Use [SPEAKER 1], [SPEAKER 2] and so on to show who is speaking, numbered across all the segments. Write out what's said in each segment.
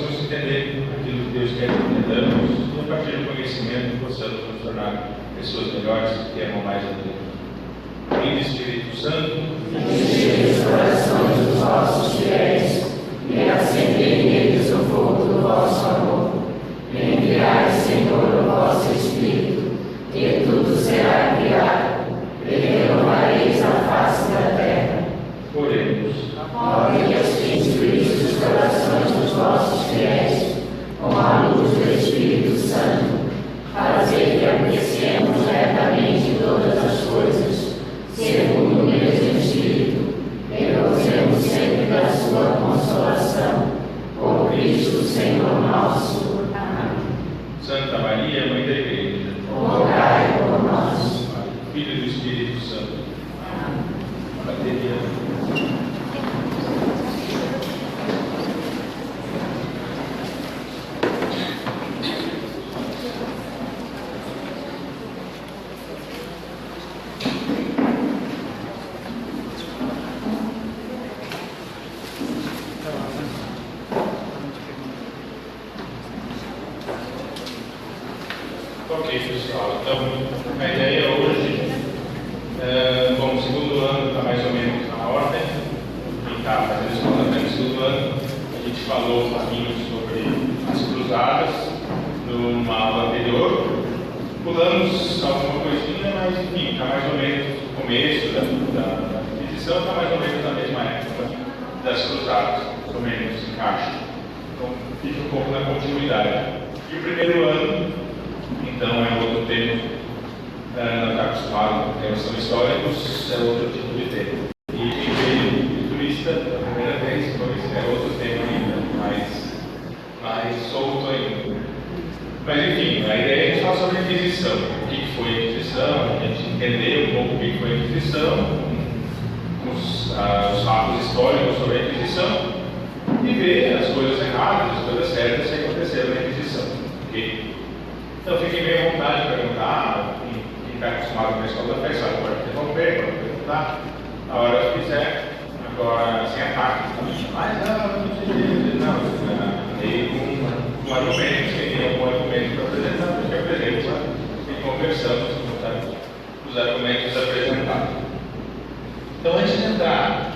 [SPEAKER 1] possamos entender aquilo que Deus quer que entendamos e, a partir do conhecimento, possamos nos tornar pessoas melhores que amam mais a Deus. Vinde, Espírito Santo,
[SPEAKER 2] enche os corações dos vossos fiéis e acendei neles o fogo do vosso amor. Enviai, Senhor, o vosso Espírito, e tudo será criado, e renovareis a face da terra.
[SPEAKER 1] Oremos.
[SPEAKER 2] Ó Deus, que instruísse os corações dos vossos fiéis com a luz do Espírito Santo, fazei que apreciemos retamente todas as coisas, segundo o mesmo Espírito, e gozemos sempre da sua consolação. Por Cristo, Senhor nosso. Amém.
[SPEAKER 1] Santa Maria, Mãe da Igreja,
[SPEAKER 2] Rogai por nós.
[SPEAKER 1] Filho do Espírito Santo.
[SPEAKER 2] Amém.
[SPEAKER 1] Bateria. Ok, pessoal, então a ideia hoje, bom, o segundo ano está mais ou menos na ordem, quem está fazendo escola no segundo ano, a gente falou um pouquinho sobre as cruzadas numa aula anterior, pulamos alguma coisinha, mas enfim, está mais ou menos no começo da edição, está mais ou menos na mesma época das cruzadas, mais ou menos encaixa, então fica um pouco na continuidade. E o primeiro ano, então, é outro tema, não está acostumado com temas são históricos, é outro tipo de tema. E quem veio de turista pela primeira vez, é outro tema ainda, mais solto ainda. Mas enfim, a ideia é a gente falar sobre a Inquisição, o que foi a Inquisição, a gente entender um pouco o que foi a Inquisição, os fatos históricos sobre a Inquisição, e ver as coisas erradas, as coisas certas que aconteceram na Inquisição. Okay? Então, fiquem bem à vontade de perguntar. Quem está acostumado com a escola da fé sabe, pode interromper, pode perguntar a hora que quiser. Agora, sem ataque. Mas não sei dizer, não. Aí, com argumentos, quem tem algum argumento para apresentar, a gente apresenta e conversamos com os argumentos apresentados. Então, antes de entrar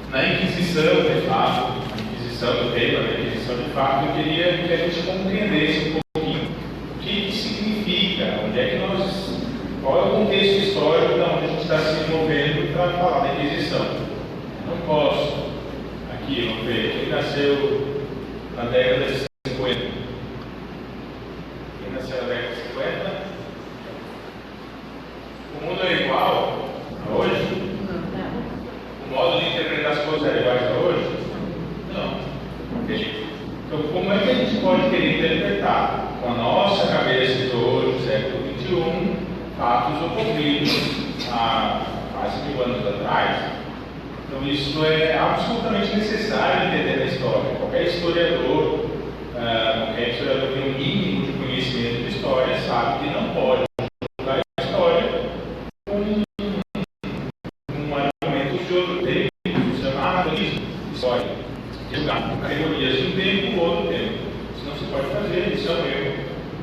[SPEAKER 1] na Inquisição, de fato, a Inquisição do tema, a Inquisição de fato, eu queria que a gente compreendesse um pouco o que significa, onde é que nós, qual é o contexto histórico de onde a gente está se envolvendo para falar da Inquisição. Não posso, aqui, vamos ver, quem nasceu na década de 50? Quem nasceu na década de 50? O mundo é igual a hoje? O modo de interpretar as coisas é igual a hoje? Não. Então, como é que a gente pode querer interpretar com a nossa cabeça de hoje, século XXI, fatos ocorridos há quase 1000 anos atrás? Então, isso é absolutamente necessário entender na história. Qualquer historiador que tem um mínimo de conhecimento de história sabe que não pode julgar a história com argumentos de outro tempo, que se chama anacronismo histórico. Julgar categorias de um tempo ou outro tempo. Isso não se pode fazer, isso é um erro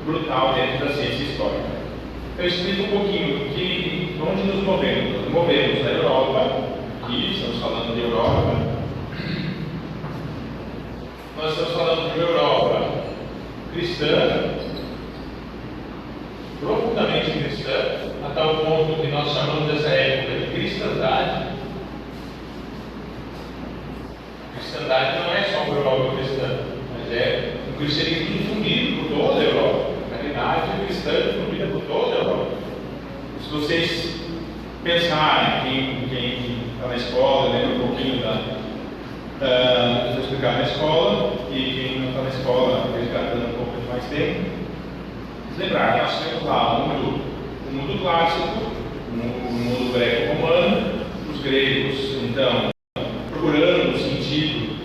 [SPEAKER 1] brutal dentro da ciência histórica. Então, eu explico um pouquinho onde nos movemos. Nos movemos na Europa, aqui estamos falando de Europa. Nós estamos falando de uma Europa cristã, profundamente cristã, a tal ponto que nós chamamos essa época de cristandade. Cristandade não é só uma Europa cristã, mas é um cristianismo difundido por toda a Europa. A realidade cristã difundida por toda a Europa. Se vocês pensarem, quem está na escola, lembra um pouquinho eu vou explicar na escola, e quem não está na escola, resgatando um pouco de mais tempo, lembrar que nós temos lá o mundo clássico, o mundo greco-romano, os gregos, então, procurando o sentido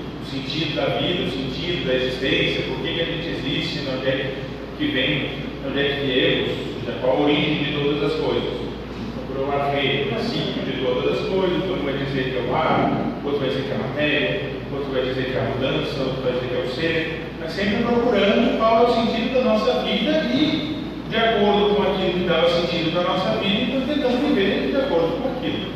[SPEAKER 1] da vida, o sentido da existência, por que a gente existe, de onde é que vem, de onde é que viemos, qual a origem de todas as coisas. Procurou a rede, o princípio de todas as coisas, então vai dizer que é o ar, outro vai dizer que é a matéria, outro vai dizer que é a mudança, outro vai dizer que é o ser. mas sempre procurando qual é o sentido da nossa vida e, de acordo com aquilo que dava sentido para a nossa vida, então tentando viver de acordo com aquilo.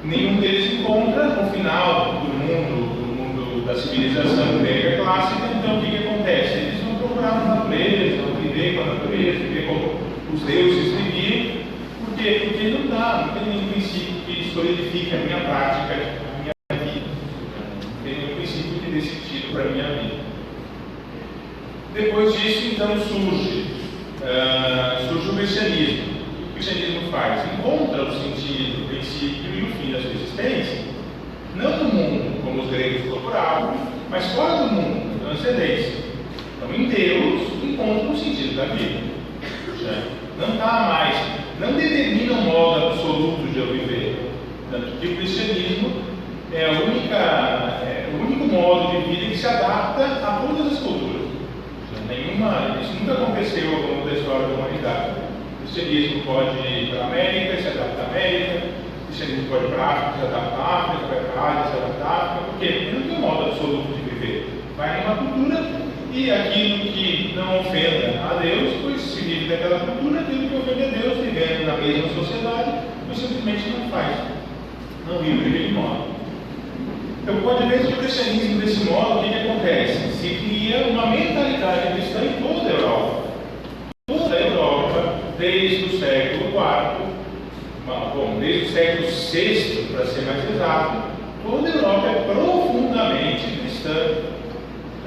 [SPEAKER 1] Nenhum deles encontra no final do mundo da civilização grega clássica. Então o que acontece? Eles vão procurar na natureza, vão viver com a natureza, viver como os deuses viviam. Por quê? Porque não tem nenhum princípio que solidifique a minha prática, a minha vida. Não tem nenhum princípio que dê sentido para a minha vida. Depois disso, então, surge o cristianismo. O cristianismo faz? Encontra o sentido, o princípio e o fim da sua existência, não no mundo, como os gregos procuravam, mas fora do mundo, na transcendência. Então, em Deus, encontra o sentido da vida. Não está mais, não determina um modo absoluto de eu viver. Tanto que o cristianismo é o único modo de vida que se adapta a todas as culturas. Isso nunca aconteceu ao longo da história da humanidade. O cristianismo pode ir para a América, se adapta à América. O cristianismo pode ir para a África, se adapta à África, vai para a Ásia, se adapta à África. Por quê? Porque não tem um modo absoluto de viver. Vai numa cultura e aquilo que não ofenda a Deus, pois se vive daquela cultura, aquilo que ofende a Deus, vivendo na mesma sociedade, pois simplesmente não faz. Não vive daquele modo. Então, pode ver que o cristianismo, desse modo, o que acontece? Se cria uma mentalidade cristã em toda a Europa. Toda a Europa, desde o século IV, desde o século VI, para ser mais exato, toda a Europa é profundamente cristã.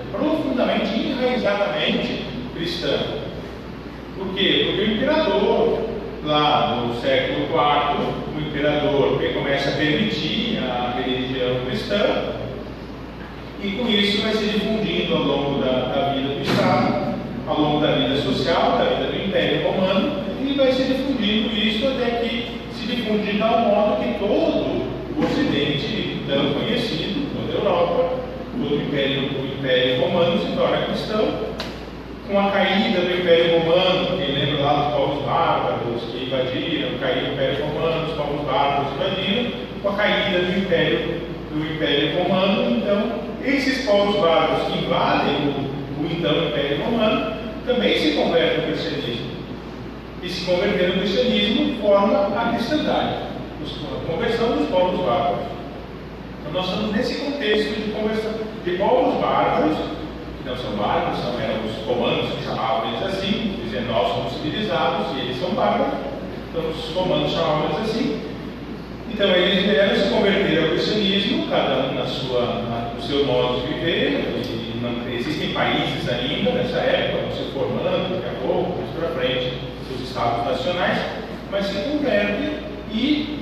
[SPEAKER 1] É profundamente, enraizadamente cristã. Por quê? Porque o imperador, lá no século IV, o imperador começa a permitir a religião cristã, e com isso vai se difundindo ao longo da vida do Estado, ao longo da vida social, da vida do Império Romano, e vai se difundindo isso até que se difunde de tal modo que todo o Ocidente, tão conhecido, toda a Europa, todo o Império Romano se torna cristão. Com a caída do Império Romano, quem lembra lá dos povos bárbaros que invadiram, caiu o Império Romano, os povos bárbaros invadiram, com a caída do Império Romano, então, esses povos bárbaros que invadem o então Império Romano, também se convertem ao cristianismo. E se converter no cristianismo forma a cristandade, a conversão dos povos bárbaros. Então, nós estamos nesse contexto de conversão de povos bárbaros, que não são bárbaros, eram os romanos que chamavam eles assim, dizendo nós somos civilizados e eles são bárbaros, então os romanos chamavam eles assim. Então eles vieram se converter ao cristianismo, cada um no seu modo de viver, e não existem países ainda nessa época, vão se formando daqui a pouco, mais para frente, os estados nacionais, mas se convertem e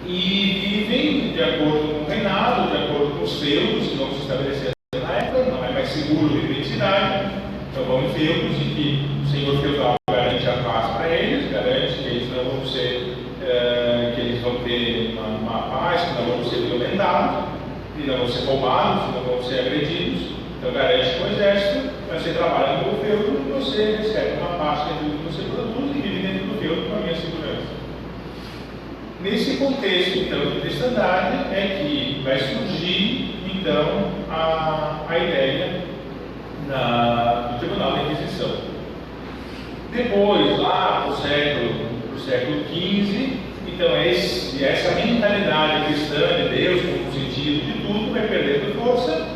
[SPEAKER 1] vivem de acordo com o reinado, de acordo com os feudos que vão se estabelecer na época. Não é mais seguro viver em cidade, então vão em feudos em que o senhor feudal garante a paz para eles, garante que eles não vão ser, que eles vão ter uma paz, que não vão ser violentados, e não vão ser roubados, não vão ser agredidos. Então garante com o exército, mas você trabalha no feudo, você recebe uma parte daquilo que você produz e vive dentro do feudo com a minha segurança. Nesse contexto, então, de cristandade, é que vai surgir, então, a ideia do Tribunal da Inquisição. Depois, lá para o século XV, então, essa mentalidade cristã de Deus, como sentido de tudo, vai perdendo força,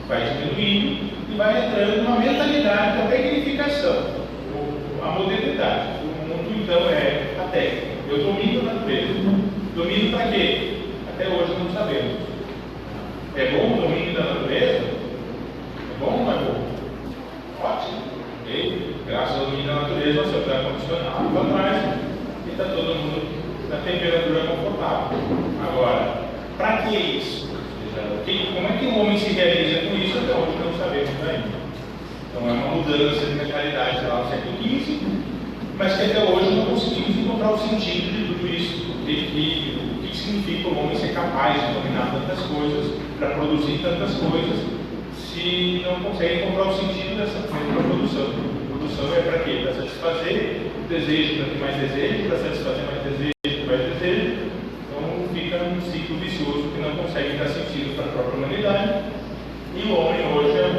[SPEAKER 1] vai diminuindo e vai entrando numa mentalidade da tecnificação, a modernidade. O mundo, então, é a técnica. Eu domino a natureza. Domínio para quê? Até hoje não sabemos. É bom o domínio da natureza? É bom ou não é bom? Ótimo. Okay? Graças ao domínio da natureza, nós temos ar-condicionado para trás e está todo mundo na temperatura confortável. Agora, para que isso? Como é que o homem se realiza com isso? Até hoje não sabemos ainda. Então é uma mudança de mentalidade lá no século XV, mas que até hoje não conseguimos encontrar o sentido de tudo isso. O que significa o homem ser capaz de dominar tantas coisas, para produzir tantas coisas, se não consegue encontrar o sentido dessa produção. A produção é para quê? Para satisfazer o desejo, para ter mais desejo, para satisfazer mais desejo, mais desejo. Então fica um ciclo vicioso que não consegue dar sentido para a própria humanidade. E o homem hoje é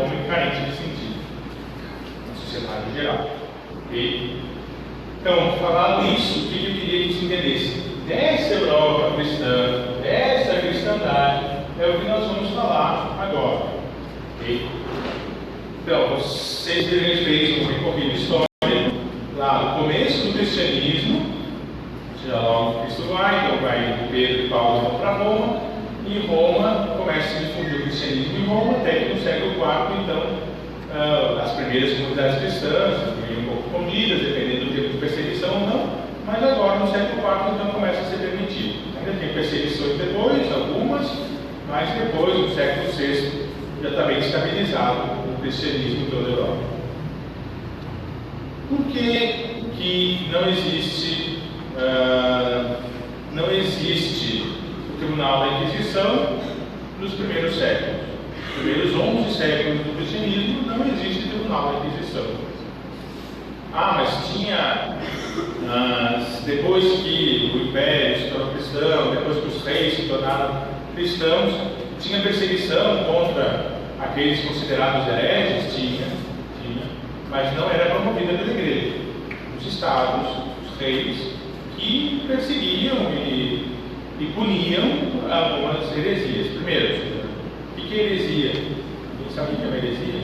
[SPEAKER 1] Ok? Então, falando isso, o que eu queria que você entendesse? Dessa Europa cristã, dessa cristandade, é o que nós vamos falar agora. Ok? Então, vocês devem fez um recorrido histórico lá no começo do cristianismo, já logo Cristo vai, então vai Pedro e Paulo vão para Roma, e em Roma começa a se difundir o cristianismo em Roma, até que no século IV, então, as primeiras comunidades cristãs, um pouco escondidas, dependendo do tipo de perseguição ou não, mas agora no século IV, então, começa a ser permitido. Ainda tem perseguições depois, algumas, mas depois, no século VI, já está bem estabilizado o cristianismo em toda a Europa. Por que não existe o Tribunal da Inquisição nos primeiros séculos? Nos primeiros 11 séculos do cristianismo não existe Tribunal da Inquisição. Mas tinha, depois que o Império se tornou cristão, depois que os reis se tornaram cristãos, tinha perseguição contra aqueles considerados hereges? Tinha, mas não era promovida pela igreja. Os estados, os reis, que perseguiam e puniam algumas heresias. Primeiro, o que é heresia? Alguém sabe o que é uma heresia?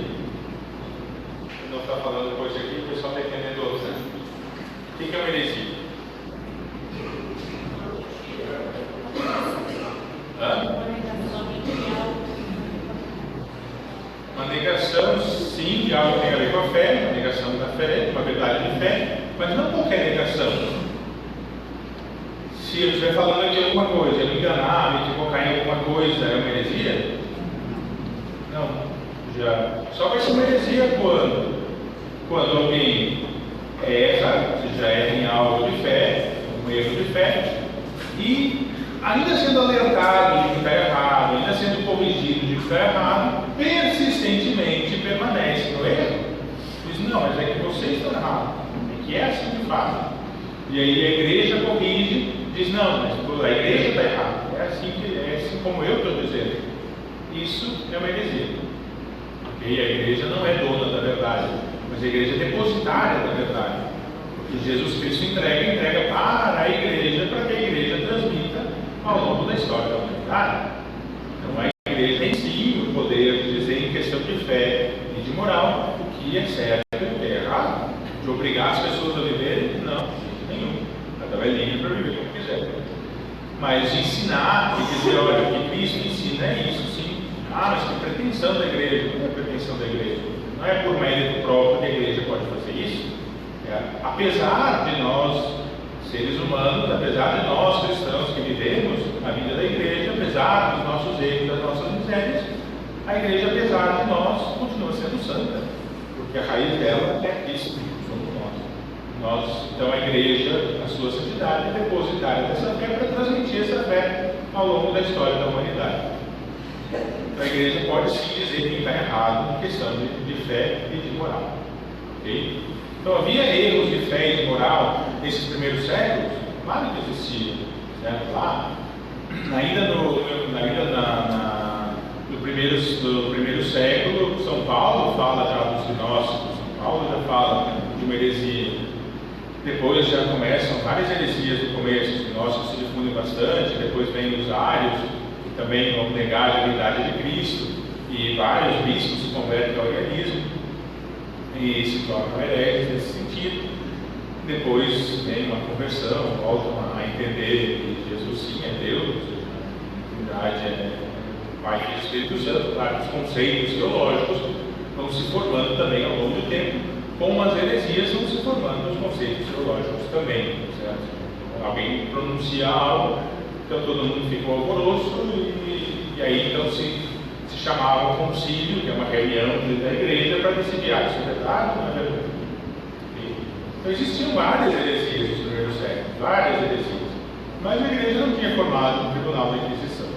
[SPEAKER 1] Não está falando depois aqui, o pessoal está entendendo outro, né? O que é uma heresia? Uma negação, sim, de algo que tem a ver com a fé, uma negação da fé, uma verdade de fé, mas não qualquer negação. Se eu estiver falando aqui alguma coisa, eu me enganar, me equivocar em alguma coisa, é uma heresia? Não. Só vai ser uma heresia quando alguém se já erra em algo de fé, um erro de fé, e ainda sendo alertado de que está errado, ainda sendo corrigido de que está errado, persistentemente permanece no erro. Diz, não, mas é que vocês estão errados, é que é assim de fato. E aí a igreja corrige, diz, não, mas a igreja está errada, é assim como eu estou dizendo. Isso é uma heresia. Okay? A igreja não é dona da verdade, mas a igreja é depositária da verdade. Porque Jesus Cristo entrega para a igreja, para que a igreja transmita ao longo da história da humanidade. Então a igreja tem sim o poder de dizer em questão de fé e de moral o que é certo e o que é errado. De obrigar as pessoas a viverem, não, nenhum. Cada um é livre para viver como quiser. Mas de ensinar e dizer, olha, o que Cristo ensina é isso, sim. Mas que pretensão da igreja? Não é pretensão da igreja. Não é por mérito próprio que a igreja pode fazer isso. Apesar de nós, seres humanos, apesar de nós cristãos que vivemos a vida da igreja, apesar dos nossos erros, das nossas misérias, a igreja, apesar de nós, continua sendo santa, porque a raiz dela é Cristo, somos nós. Então a igreja, a sua santidade, é depositária dessa fé para transmitir essa fé ao longo da história da humanidade. Então a igreja pode sim dizer quem está errado em questão de fé e de moral. Okay? Então havia erros de fé e de moral nesses primeiros séculos? Claro que existia, certo? Lá, ainda no primeiro século, São Paulo fala já dos gnósticos, São Paulo já fala de uma heresia. Depois já começam várias heresias no começo, os gnósticos se difundem bastante, depois vem os ários, que também vão negar a divindade de Cristo, e vários bispos se convertem ao arianismo e se tornam hereges nesse sentido. Depois vem uma conversão, voltam a entender que Jesus sim é Deus, a divindade é Pai e Espírito Santo. Claro, os conceitos teológicos vão se formando também ao longo do tempo, como as heresias vão se formando os conceitos teológicos também, certo? Alguém pronuncia algo, então todo mundo fica um alvoroço, e aí então se chamava um concílio, que é uma reunião da igreja, para decidir, isso é verdade ou não é verdade? Então existiam várias heresias nos primeiros séculos, várias heresias, mas a igreja não tinha formado um tribunal da Inquisição.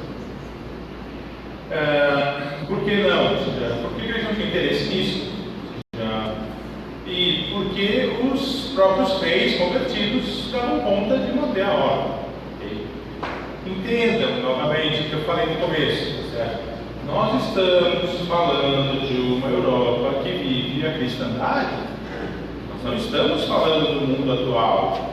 [SPEAKER 1] Por que não? Porque a igreja não tinha interesse nisso. E porque os próprios reis convertidos davam conta de manter a ordem. Okay? Entendam novamente o que eu falei no começo, certo? Nós estamos falando de uma Europa que vive a cristandade. Nós não estamos falando do mundo atual.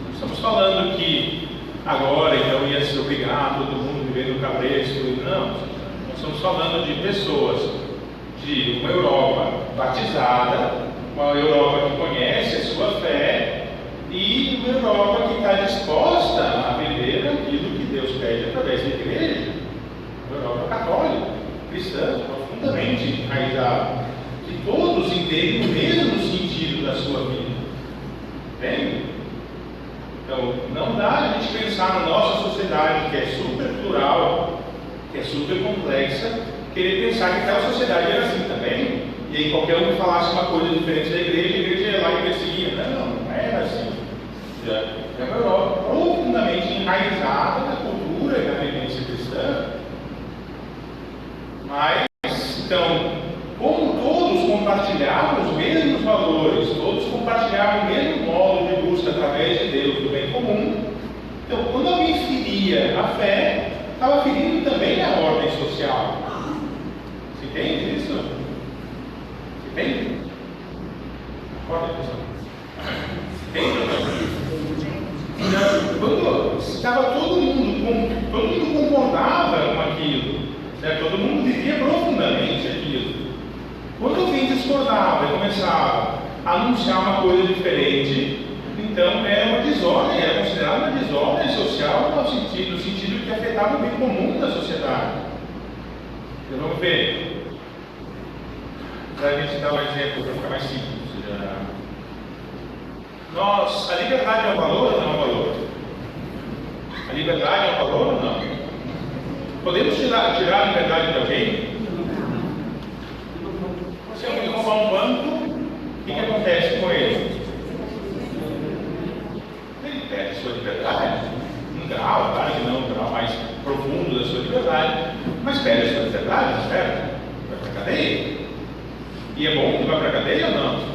[SPEAKER 1] Não estamos falando que agora então ia se obrigar todo mundo a viver no cabresto. Não, nós estamos falando de pessoas de uma Europa batizada, uma Europa que conhece a sua fé e uma Europa que está disposta a viver aquilo que Deus pede através da igreja. Uma Europa católica, cristã, profundamente enraizada, que todos entendem o mesmo sentido da sua vida. Entende? Então, não dá a gente pensar na nossa sociedade, que é super plural, que é super complexa, querer pensar que aquela sociedade era assim também, e aí qualquer um que falasse uma coisa diferente da igreja, a igreja ia lá e perseguia. Não era assim. É uma Europa profundamente enraizada na cultura e na vivência cristã. Mas, então, como todos compartilhavam os mesmos valores, todos compartilhavam o mesmo modo de busca através de Deus, do bem comum, então, quando alguém feria a fé, estava ferindo também a ordem social. Você entende isso? Você entende? Acorda, pessoal. Entende? Então, quando estava todo mundo concordava com aquilo, né? Todo mundo vivia profundamente aquilo. Quando alguém discordava e começava a anunciar uma coisa diferente, então era uma desordem, era considerada uma desordem social no sentido que afetava o bem comum da sociedade. Então vamos ver. Para a gente dar um exemplo para ficar mais simples. A liberdade é um valor ou não é um valor? A liberdade é um valor ou não? Podemos tirar a liberdade de alguém? Se alguém roubar um banco, o que acontece com ele? Ele perde sua liberdade, um grau, claro que não um grau mais profundo da sua liberdade, mas perde a sua liberdade, não perde? Vai para a cadeia. E é bom que vá para a cadeia ou não?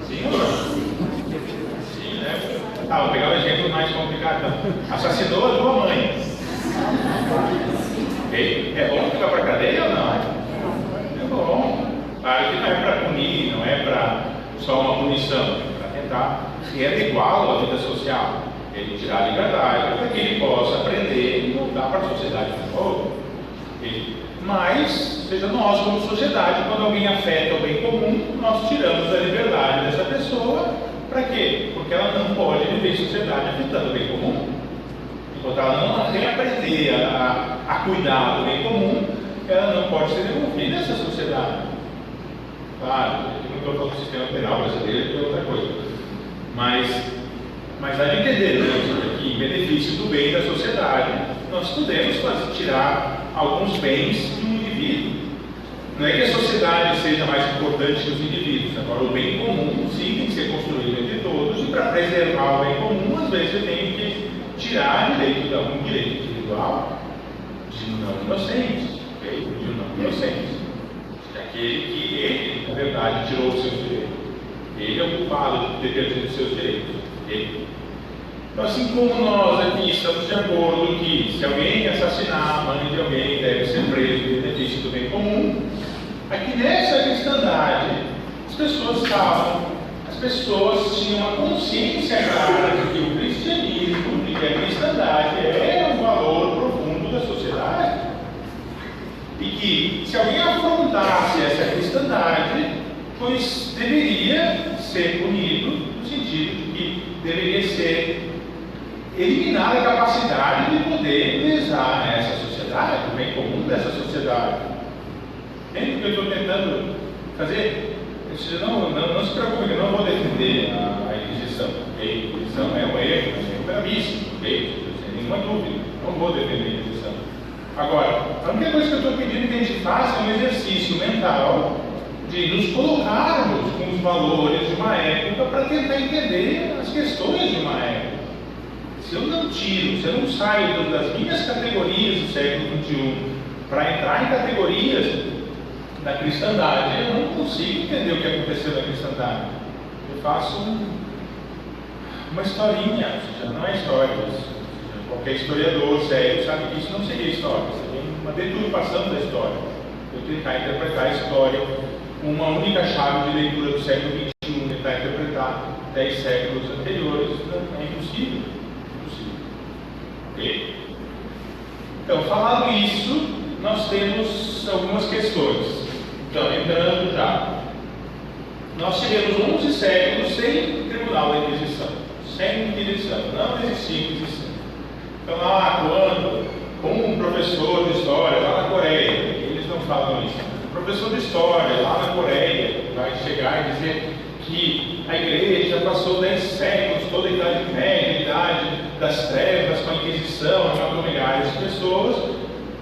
[SPEAKER 1] Sim ou não? Sim, né? Vou pegar um exemplo mais complicado. Então. Assassinou a tua mãe. Okay? É bom que vá para a cadeia ou não? É bom. Claro que não é para punir, não é para só uma punição, é para tentar ser igual à vida social. Ele tirar a liberdade para que ele possa aprender e voltar para a sociedade de novo. Mas, seja nós como sociedade, quando alguém afeta o bem comum, nós tiramos a liberdade dessa pessoa. Para quê? Porque ela não pode viver em sociedade afetando o bem comum. Enquanto ela não reaprender a cuidar do bem comum, ela não pode ser devolvida nessa sociedade. Claro, eu não estou falando do sistema penal brasileiro, que é outra coisa. Mas há de entender, né, que em benefício do bem da sociedade, nós podemos tirar alguns bens de um indivíduo. Não é que a sociedade seja mais importante que os indivíduos. Agora, o bem comum, sim, tem que ser construído entre todos, e para preservar o bem comum, às vezes eu tenho que tirar direito de algum direito individual de um não inocente, okay? De um não inocente. Aquele que ele, na verdade, tirou os seus direitos. Ele é o culpado de ter perdido os seus direitos. Ele. Então, assim como nós aqui estamos de acordo que se alguém assassinar a mãe de alguém deve ser preso em benefício do bem comum, aqui nessa cristandade as pessoas tinham uma consciência clara de que o cristianismo, de que a cristandade é um valor profundo da sociedade. E que se alguém afrontasse essa cristandade, pois deveria ser punido no sentido de que deveria ser eliminar a capacidade de poder lesar essa sociedade, o bem comum dessa sociedade. Entende o que eu estou tentando fazer? Não se preocupe, eu não vou defender a Inquisição. A Inquisição é um erro, é gravíssimo, sem nenhuma dúvida. Não vou defender a Inquisição. Agora, a única coisa que eu estou pedindo que a gente faça é um exercício mental de nos colocarmos com os valores de uma época para tentar entender as questões de uma época. Se eu não saio das minhas categorias do século XXI para entrar em categorias da cristandade, eu não consigo entender o que aconteceu na cristandade. Eu faço uma historinha, ou seja, não é história. Qualquer historiador sério sabe que isso não seria história, seria uma deturpação da história. Eu tentar interpretar a história com uma única chave de leitura do século XXI tentar interpretar 10 séculos anteriores, é impossível. Ok? Então, falando isso, nós temos algumas questões. Então, entrando já. Nós tivemos 11 séculos sem tribunal da Inquisição. Sem Inquisição. Não existia Inquisição. Então, como um professor de história lá na Coreia, eles não falam isso, o professor de história lá na Coreia vai chegar e dizer que a igreja passou 10 séculos, toda a Idade Média, a Idade das Trevas, com a Inquisição, matou milhares de pessoas,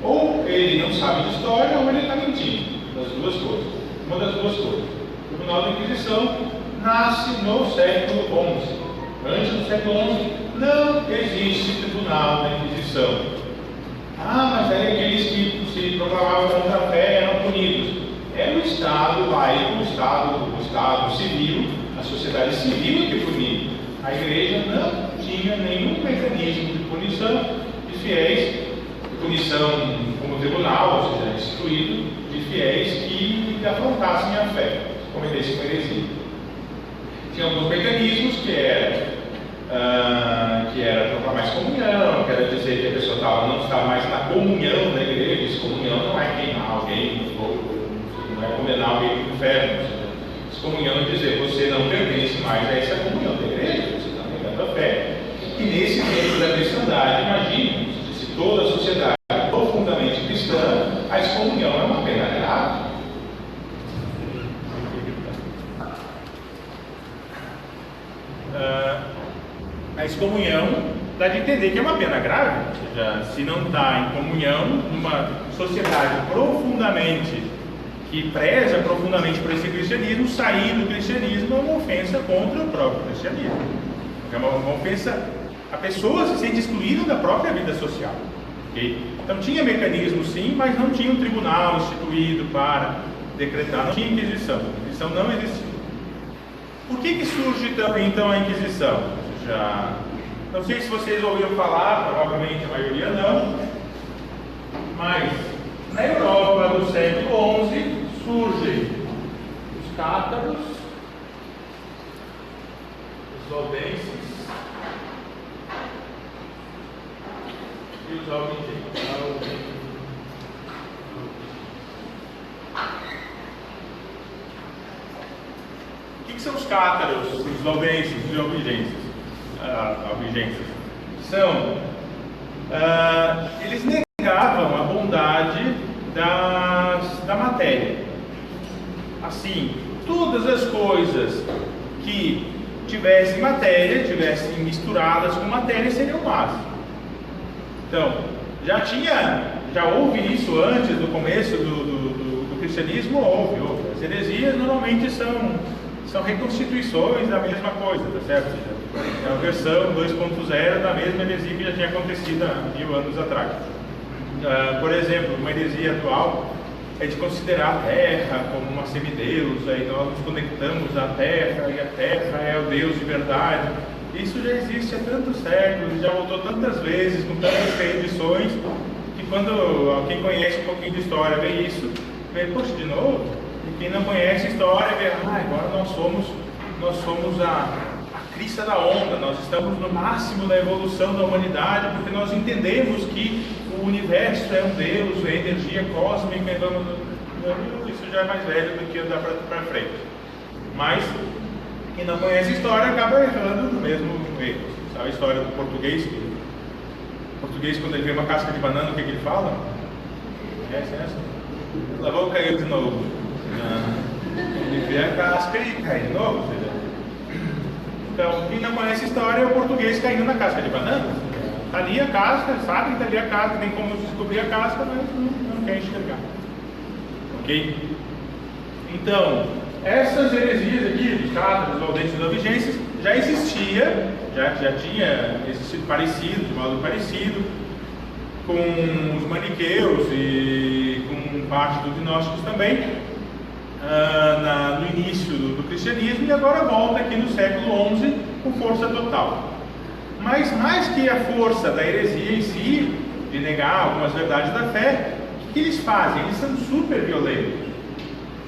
[SPEAKER 1] ou ele não sabe de história, ou ele está mentindo. Das duas coisas. Uma das duas coisas. O Tribunal da Inquisição nasce no século XI. Antes do século XI não existe Tribunal da Inquisição. Mas aí aqueles que se proclamavam contra a fé eram punidos. Era o Estado laico, o Estado civil, a sociedade civil que punia. A igreja não tinha nenhum mecanismo de punição de fiéis, de punição como tribunal, ou seja, instituído de fiéis que afrontassem a fé, cometessem uma heresia. Tinha alguns mecanismos que era proclamar excomunhão, que era dizer que a pessoa não estava mais na comunhão da igreja. Excomunhão não é queimar alguém no fogo, não é condenar alguém para o inferno. Excomunhão é dizer, você não pertence mais a essa comunhão da igreja, você está negando a fé. E nesse tempo da cristandade, imagine, se toda a sociedade é profundamente cristã, a excomunhão é uma pena grave. A excomunhão dá de entender que é uma pena grave, ou seja, se não está em comunhão, numa sociedade que preza profundamente por esse cristianismo, sair do cristianismo é uma ofensa contra o próprio cristianismo. É uma ofensa, a pessoa se sente excluída da própria vida social. Okay? Então tinha mecanismo sim, mas não tinha um tribunal instituído para decretar, não tinha Inquisição. A Inquisição não existia. Por que surge então a Inquisição? Não sei se vocês ouviram falar, provavelmente a maioria não, mas na Europa do século XI surgem os cátaros, os valdenses e os albigenses. O que são os cátaros, os valdenses e os albigenses? Eles negavam a bondade da matéria. Assim, todas as coisas que tivessem matéria, tivessem misturadas com matéria, seriam más. Então, já houve isso antes do começo do cristianismo? Houve. As heresias normalmente são reconstituições da mesma coisa, tá certo? É a versão 2.0 da mesma heresia que já tinha acontecido há 1000 anos atrás. Por exemplo, uma heresia atual é de considerar a Terra como uma semideusa, e nós nos conectamos à Terra, e a Terra é o Deus de verdade. Isso já existe há tantos séculos, já voltou tantas vezes, com tantas reedições, que quando quem conhece um pouquinho de história vê isso, vê, poxa, de novo. E quem não conhece a história vê, agora nós somos a crista da onda, nós estamos no máximo da evolução da humanidade, porque nós entendemos que o universo é um Deus, é energia cósmica, então isso já é mais velho do que andar para frente. Mas quem não conhece a história acaba errando no mesmo erro. Sabe a história do português? O português, quando ele vê uma casca de banana, o que ele fala? Conhece essa? Lá vou cair de novo. Ele vê a casca e cai de novo. Ou seja, então, quem não conhece a história é o português caindo na casca de banana. Está ali a casca, sabe que está ali a casca, tem como descobrir a casca, mas não quer enxergar. Ok? Então, essas heresias aqui, dos cátaros, dos valdenses e dos albigenses, já existia, já tinha existido parecido, de modo parecido, com os maniqueus e com parte dos gnósticos também, no início do cristianismo, e agora volta aqui no século XI com força total. Mas mais que a força da heresia em si, de negar algumas verdades da fé, o que eles fazem? Eles são super violentos.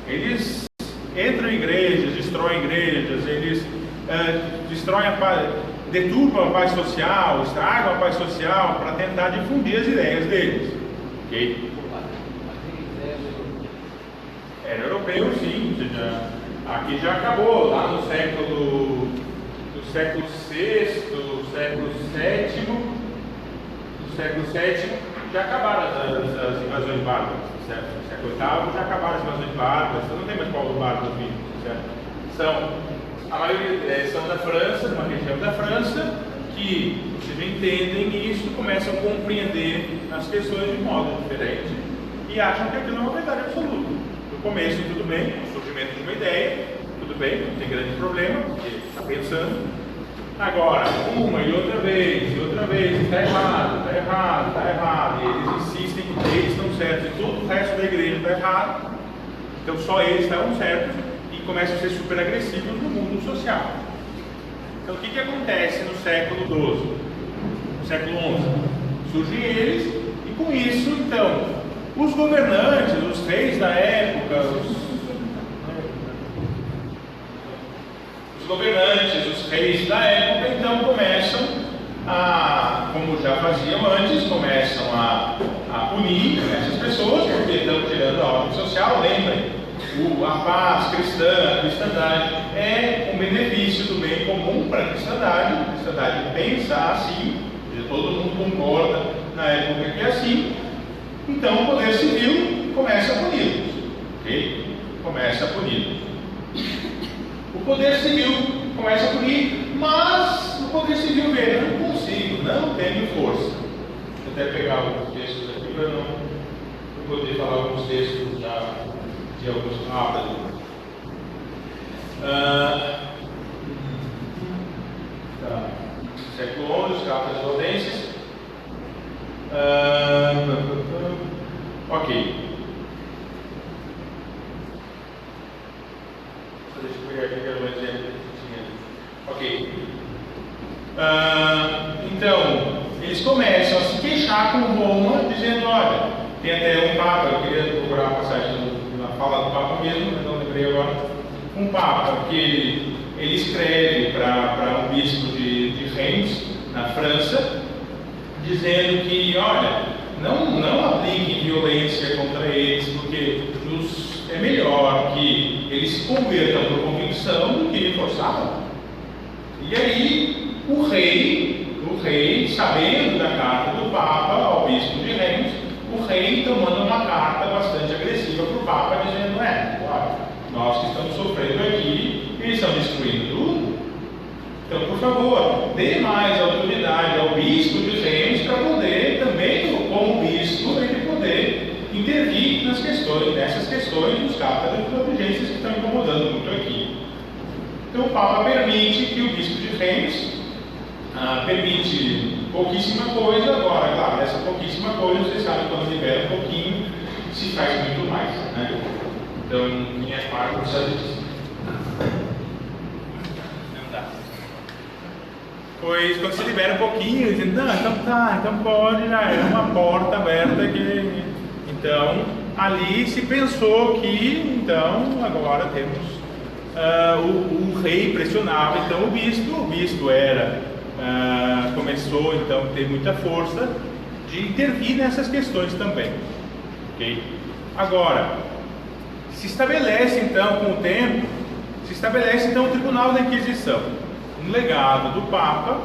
[SPEAKER 1] Eles entram em igrejas, destroem igrejas, eles destroem deturpam a paz social, estragam a paz social para tentar difundir as ideias deles. Ok? Era europeu, sim. Aqui já acabou, lá no século VI, século VII, já acabaram as invasões bárbaras, certo? No século VIII já acabaram as invasões bárbaras, então não tem mais povos bárbaros vivos, certo? A maioria são da França, de uma região da França, que vocês entendem isso, começam a compreender as questões de modo diferente e acham que aquilo é uma verdade absoluta. No começo, tudo bem, o surgimento de uma ideia, tudo bem, não tem grande problema, porque está pensando. Agora, uma e outra vez, está errado, e eles insistem que eles estão certos e todo o resto da igreja está errado, então só eles estavam certos e começam a ser super agressivos no mundo social. Então o que acontece no século XII, no século XI? Surgem eles e com isso, então, os governantes, os reis da época, os governantes, os reis da época, então começam a, como já faziam antes, começam a punir essas pessoas, porque estão tirando a ordem social. Lembrem, a paz cristã, a cristandade é um benefício do bem comum para a cristandade pensa assim, todo mundo concorda na época que é assim, então o poder civil começa a puni-los, ok? Começa a puni-los. O poder civil começa a punir, mas o poder civil vê, não consigo, não tenho força. Vou até pegar alguns textos aqui para não poder falar alguns textos de alguns rápidos. Século XI, os cartas valdenses. Ok. Deixa eu pegar aqui, quero um exemplo. Ok. Então, eles começam a se queixar com Roma, dizendo: olha, tem até um Papa, eu queria procurar a passagem na fala do Papa mesmo, mas não lembrei agora. Um Papa que ele escreve para um bispo de Reims, na França, dizendo que, olha, não aplique violência contra eles, porque é melhor que eles se convertam por convicção do que forçados. E aí, o rei, sabendo da carta do Papa ao bispo de Reims, o rei então manda uma carta bastante agressiva para o Papa, dizendo: olha, nós que estamos sofrendo aqui, eles estão destruindo tudo. Então, por favor, dê mais autoridade ao bispo de Reims para poder também, como bispo, ele poder intervir nessas questões dos casos das obediências que estão incomodando muito aqui. Então o Papa permite que o bispo de Reims permite pouquíssima coisa. Agora, claro, essa pouquíssima coisa, vocês sabem, quando libera um pouquinho, se faz muito mais, né? Então, minha parte não sabe disso. Não dá. Pois, quando se libera um pouquinho, dizem: não, então tá, então pode, já é uma porta aberta que... Então, ali se pensou que, então, agora temos... o rei pressionava então o bispo começou então a ter muita força de intervir nessas questões também, ok? Agora, se estabelece então com o tempo, o Tribunal da Inquisição, um legado do Papa,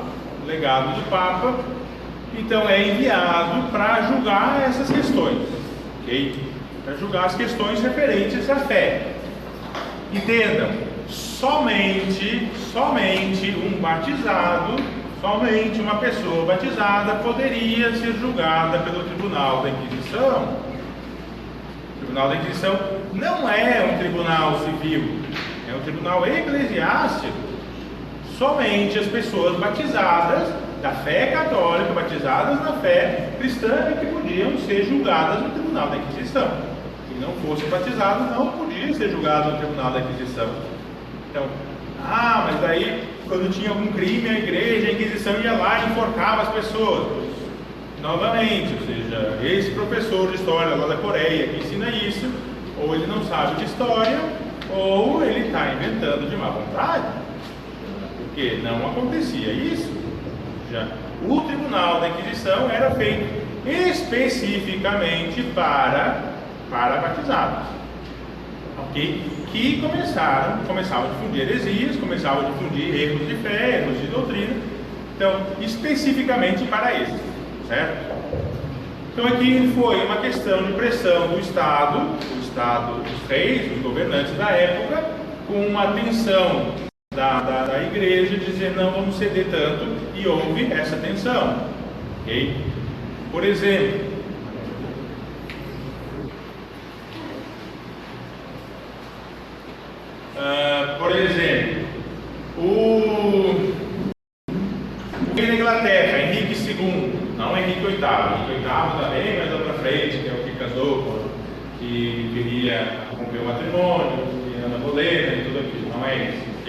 [SPEAKER 1] então é enviado para julgar essas questões, ok? Para julgar as questões referentes à fé. Entendam, somente um batizado, somente uma pessoa batizada poderia ser julgada pelo Tribunal da Inquisição. O Tribunal da Inquisição não é um tribunal civil, é um tribunal eclesiástico. Somente as pessoas batizadas da fé católica, batizadas na fé cristã, que podiam ser julgadas no Tribunal da Inquisição. Se não fosse batizado, não podia ser julgado no Tribunal da Inquisição. Então, mas daí, quando tinha algum crime, a igreja, a Inquisição ia lá e enforcava as pessoas. Novamente, ou seja, esse professor de história lá da Coreia que ensina isso, ou ele não sabe de história, ou está inventando de má vontade, porque não acontecia isso. O Tribunal da Inquisição era feito especificamente para batizados, ok? Que começavam a difundir heresias, começavam a difundir erros de fé, erros de doutrina, então, especificamente para isso, certo? Então aqui foi uma questão de pressão do Estado, dos reis, dos governantes da época, com uma tensão da igreja, dizer não vamos ceder tanto, e houve essa tensão, ok? Por exemplo, o rei da Inglaterra, Henrique II, não Henrique VIII, Henrique VIII também, mas lá para frente, que é o que casou, que queria romper o matrimônio, que Ana Bolena e tudo aquilo, não é isso, ok?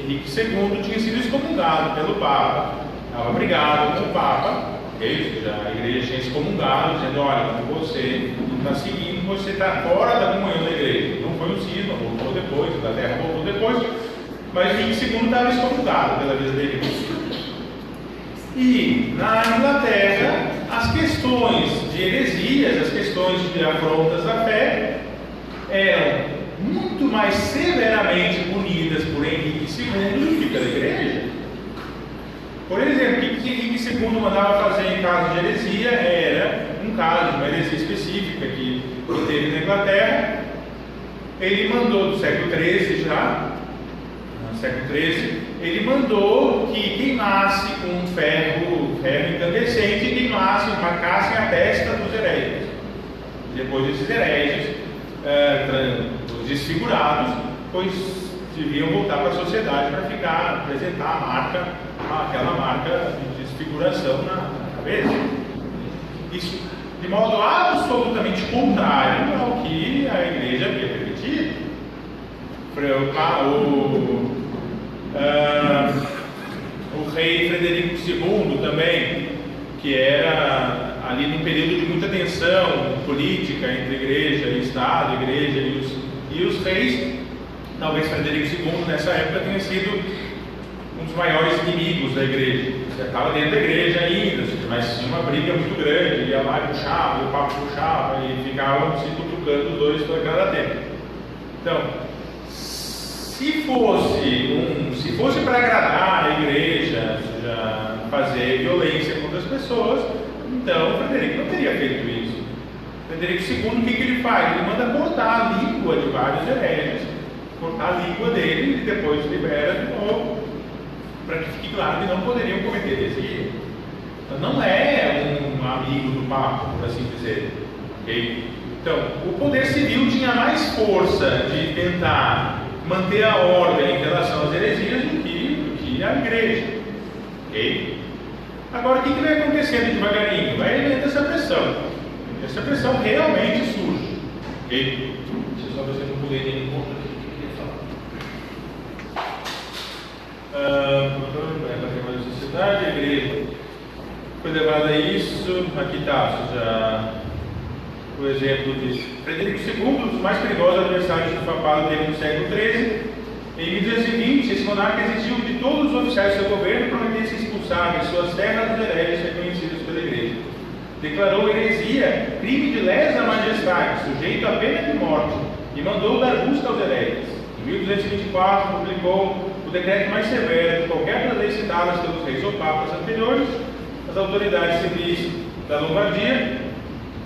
[SPEAKER 1] Henrique II tinha sido excomungado pelo Papa, estava brigado com o Papa, okay? Ou seja, a igreja tinha excomungado, dizendo, olha, você está seguindo, você está fora da comunhão da igreja. Não foi um cisma, voltou depois, a Inglaterra voltou depois, mas Henrique II estava excomungado pela vida dele. E na Inglaterra, as questões de heresias, as questões de afrontas à fé, eram muito mais severamente punidas por Henrique II do que pela igreja. Por exemplo, o que Henrique II mandava fazer em caso de heresia era um caso de uma heresia específica que teve na Inglaterra. Ele mandou, do século XIII já, no século XIII, ele mandou que queimasse com um ferro incandescente e marcassem a testa dos hereges. Depois esses hereges, os desfigurados, pois deviam voltar para a sociedade para apresentar aquela marca de desfiguração na cabeça. Isso de modo absolutamente contrário ao que a igreja havia permitido. O rei Frederico II também, que era ali num período de muita tensão política entre igreja e Estado, igreja e os reis, talvez Frederico II nessa época tenha sido um dos maiores inimigos da igreja. Você estava dentro da igreja ainda, mas tinha uma briga muito grande, ia lá e puxava, o papo puxava e ficavam se cutucando os dois por cada tempo. Então, se fosse para agradar a igreja, ou seja, fazer violência contra as pessoas, então Frederico não teria feito isso. Frederico II, o que ele faz? Ele manda cortar a língua de vários hereges, cortar a língua dele e depois libera de novo, para que fique claro que não poderiam cometer heresia. Então não é um amigo do Papa, por assim dizer. Okay? Então, o poder civil tinha mais força de tentar manter a ordem em relação às heresias do que a igreja. Okay? Agora, o que vai acontecendo devagarinho? Vai eliminando essa pressão. Essa pressão realmente surge. Okay? Deixa eu só ver se eu não pulei nenhum ponto aqui que eu queria falar. A sociedade, a igreja foi levada a isso. Aqui está, o exemplo de Frederico II, um dos mais perigosos adversários do papado dele no século XIII. Em 1220, esse monarca exigiu de todos os oficiais do seu governo prometessem expulsar de suas terras os hereges reconhecidos pela igreja. Declarou heresia crime de lesa majestade, sujeito à pena de morte, e mandou dar busca aos hereges. Em 1224, publicou o decreto mais severo de qualquer das leis citadas pelos reis ou papas anteriores. As autoridades civis da Lombardia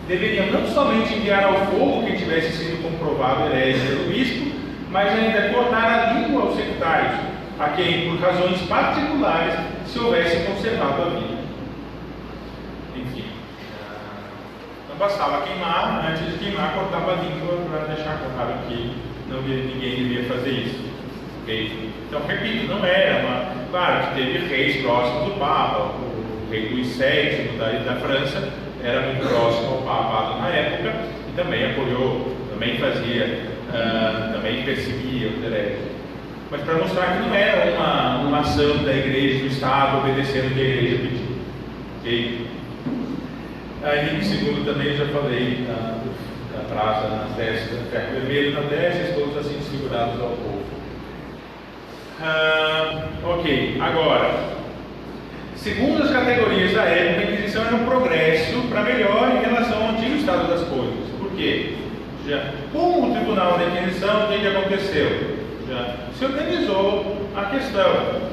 [SPEAKER 1] deveriam não somente enviar ao fogo quem tivesse sido comprovado herege pelo bispo, mas ainda cortar a língua aos sectários, a quem, por razões particulares, se houvesse conservado a vida. Enfim, não bastava queimar, antes de queimar, cortava a língua para deixar claro que ninguém devia fazer isso. Okay? Então, repito, não era uma... Claro que teve reis próximos do Papa, o rei Luís VII da França era muito próximo ao papado na época e também apoiou, também fazia, também perseguia os hereges. Mas para mostrar que não era uma ação da igreja, do Estado, obedecendo o que a igreja pediu. Okay? A Henrique II também, eu já falei, da praça na testa, ferro vermelho na testa, todos assim desfigurados ao povo. Ok, agora, segundo as categorias da época, a Inquisição era um progresso para melhor em relação ao antigo estado das coisas. Por quê? Com o Tribunal da Inquisição, o que aconteceu? Se organizou a questão.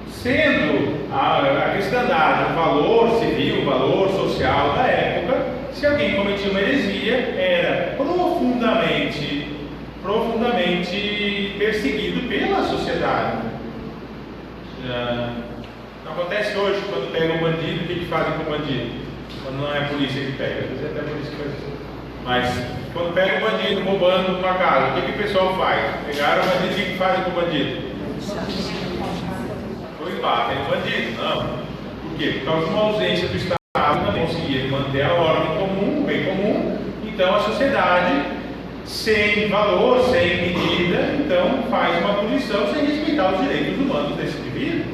[SPEAKER 1] Sendo a cristandade um valor civil, um valor social da época, se alguém cometia uma heresia, era profundamente perseguido pela sociedade. Não acontece hoje, quando pega um bandido, o que fazem com o bandido? Quando não é a polícia que pega, às vezes é até a polícia que faz isso. Mas quando pega um bandido roubando uma casa, o que o pessoal faz? Pegaram o bandido, o que fazem com o bandido? Batem o bandido, não. Por quê? Por causa de uma ausência do Estado, não conseguir manter a ordem comum, o bem comum, então a sociedade, sem valor, sem medida, então faz uma punição sem respeitar os direitos humanos desse indivíduo.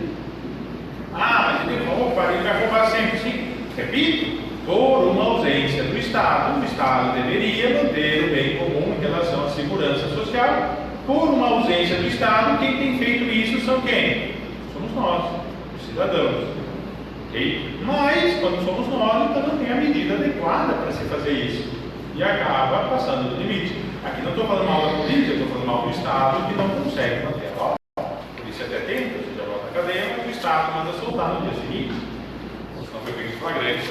[SPEAKER 1] Mas ele vai roubar sempre, sim. Repito, por uma ausência do Estado, o Estado deveria manter o bem comum em relação à segurança social. Por uma ausência do Estado, quem tem feito isso são quem? Somos nós, os cidadãos. Okay? Mas, quando somos nós, então não tem a medida adequada para se fazer isso. E acaba passando do limite. Aqui não estou falando mal da polícia, estou falando mal do Estado que não consegue manter a ordem. A polícia até tenta, já volta à cadeia, mas o Estado manda soltar no dia seguinte. Senão foi pego em flagrante.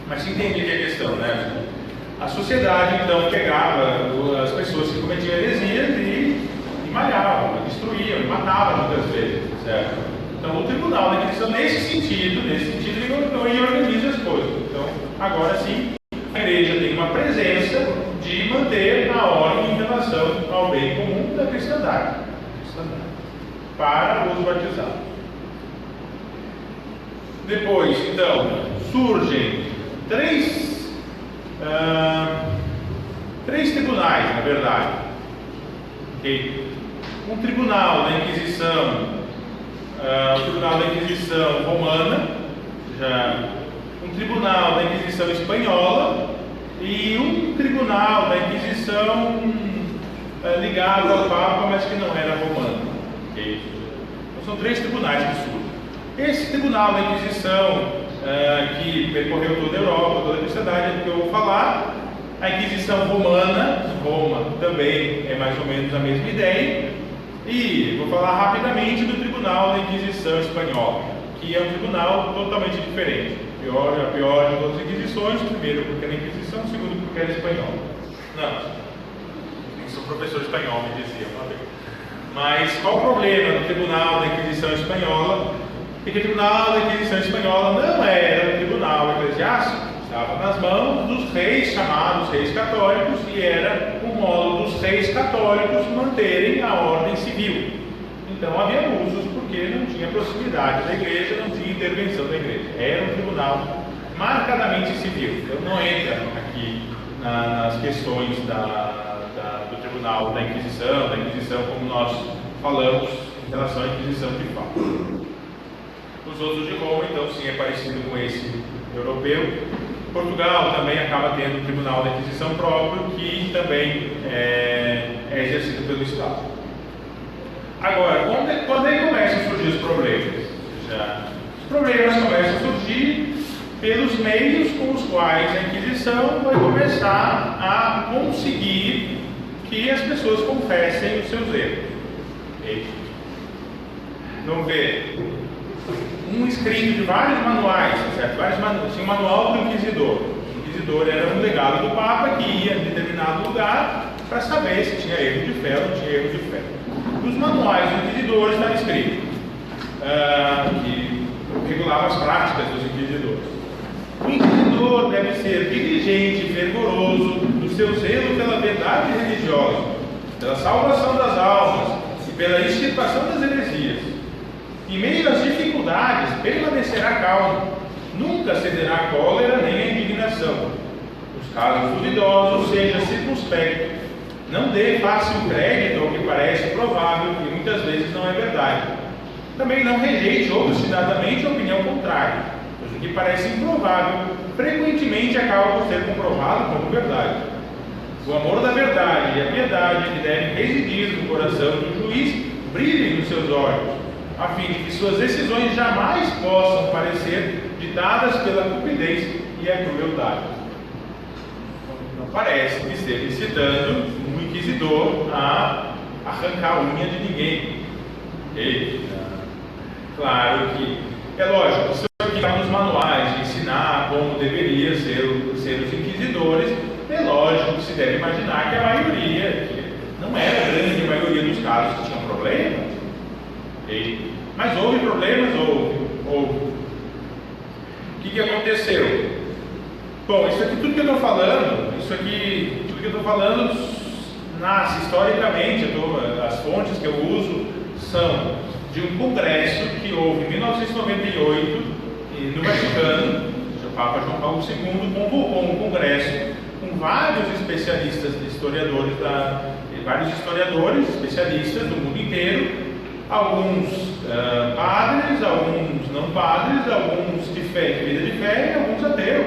[SPEAKER 1] Mas se entende que é a questão, né? A sociedade, então, pegava as pessoas que cometiam heresias e malhavam, destruíam, matavam muitas vezes, certo? Então o Tribunal da Inquisição, nesse sentido, ele organiza as coisas. Então, agora sim, a Igreja tem uma presença de manter a ordem em relação ao bem comum da cristandade para os batizados. Depois, então, surgem três tribunais, na verdade. Okay? Um tribunal da Inquisição, o Tribunal da Inquisição Romana, um tribunal da Inquisição Espanhola e um tribunal da Inquisição ligado ao Papa, mas que não era romano. Okay? Então, são três tribunais que surgem. Esse tribunal da Inquisição, que percorreu toda a Europa, toda a cristandade, é do que eu vou falar. A Inquisição Romana, Roma, também é mais ou menos a mesma ideia. E vou falar rapidamente do Tribunal da Inquisição Espanhola, que é um tribunal totalmente diferente. A pior de todas as Inquisições, primeiro porque era Inquisição, segundo porque era espanhola. Não, sou professor espanhol, me dizia. Mas qual o problema do Tribunal da Inquisição Espanhola? É que o Tribunal da Inquisição Espanhola não era um tribunal eclesiástico, estava nas mãos dos reis, chamados reis católicos, e era o modo dos reis católicos manterem a ordem civil. Então havia abusos porque não tinha proximidade da igreja, não tinha intervenção da igreja. Era um tribunal marcadamente civil. Então não entra aqui nas questões do Tribunal da Inquisição como nós falamos em relação à Inquisição de fato. Os outros de Roma, então, sim, é parecido com esse europeu. Portugal também acaba tendo um Tribunal da Inquisição próprio, que também é exercido pelo Estado. Agora, quando é que começam a surgir os problemas? Os problemas começam a surgir pelos meios com os quais a Inquisição vai começar a conseguir que as pessoas confessem os seus erros. Okay? Vamos ver. Um escrito de vários manuais, certo? Tinha um manual do Inquisidor. O Inquisidor era um legado do Papa que ia em determinado lugar para saber se tinha erro de fé ou não tinha erro de fé. Nos manuais do Inquisidor está escrito que regulava as práticas dos inquisidores. O inquisidor deve ser diligente e fervoroso no seu zelo pela verdade religiosa, pela salvação das almas e pela extirpação das heresias. Em meio às dificuldades, permanecerá calmo, nunca cederá à cólera nem à indignação. Nos casos duvidosos, seja circunspecto. Não dê fácil crédito ao que parece provável e muitas vezes não é verdade. Também não rejeite obstinadamente a opinião contrária, pois o que parece improvável frequentemente acaba por ser comprovado como verdade. o amor da verdade e a piedade que devem residir no coração do juiz brilhem nos seus olhos, a fim de que suas decisões jamais possam parecer ditadas pela cupidez e a crueldade. Não parece que esteja incitando um inquisidor a arrancar a unha de ninguém. Ok? Claro que é lógico, isso aqui está nos manuais de ensinar como deveria ser os inquisidores. É lógico que se deve imaginar que a maioria, não era a grande maioria dos casos que tinham problema, okay? Mas houve problemas, houve. O que aconteceu? Bom, isso aqui, tudo que eu estou falando, nasce historicamente. As fontes que eu uso são de um congresso que houve em 1998 no Vaticano. O Papa João Paulo II convocou um congresso com vários especialistas, vários historiadores, especialistas do mundo inteiro, alguns padres, alguns não padres, alguns de fé, de vida de fé, e alguns ateus,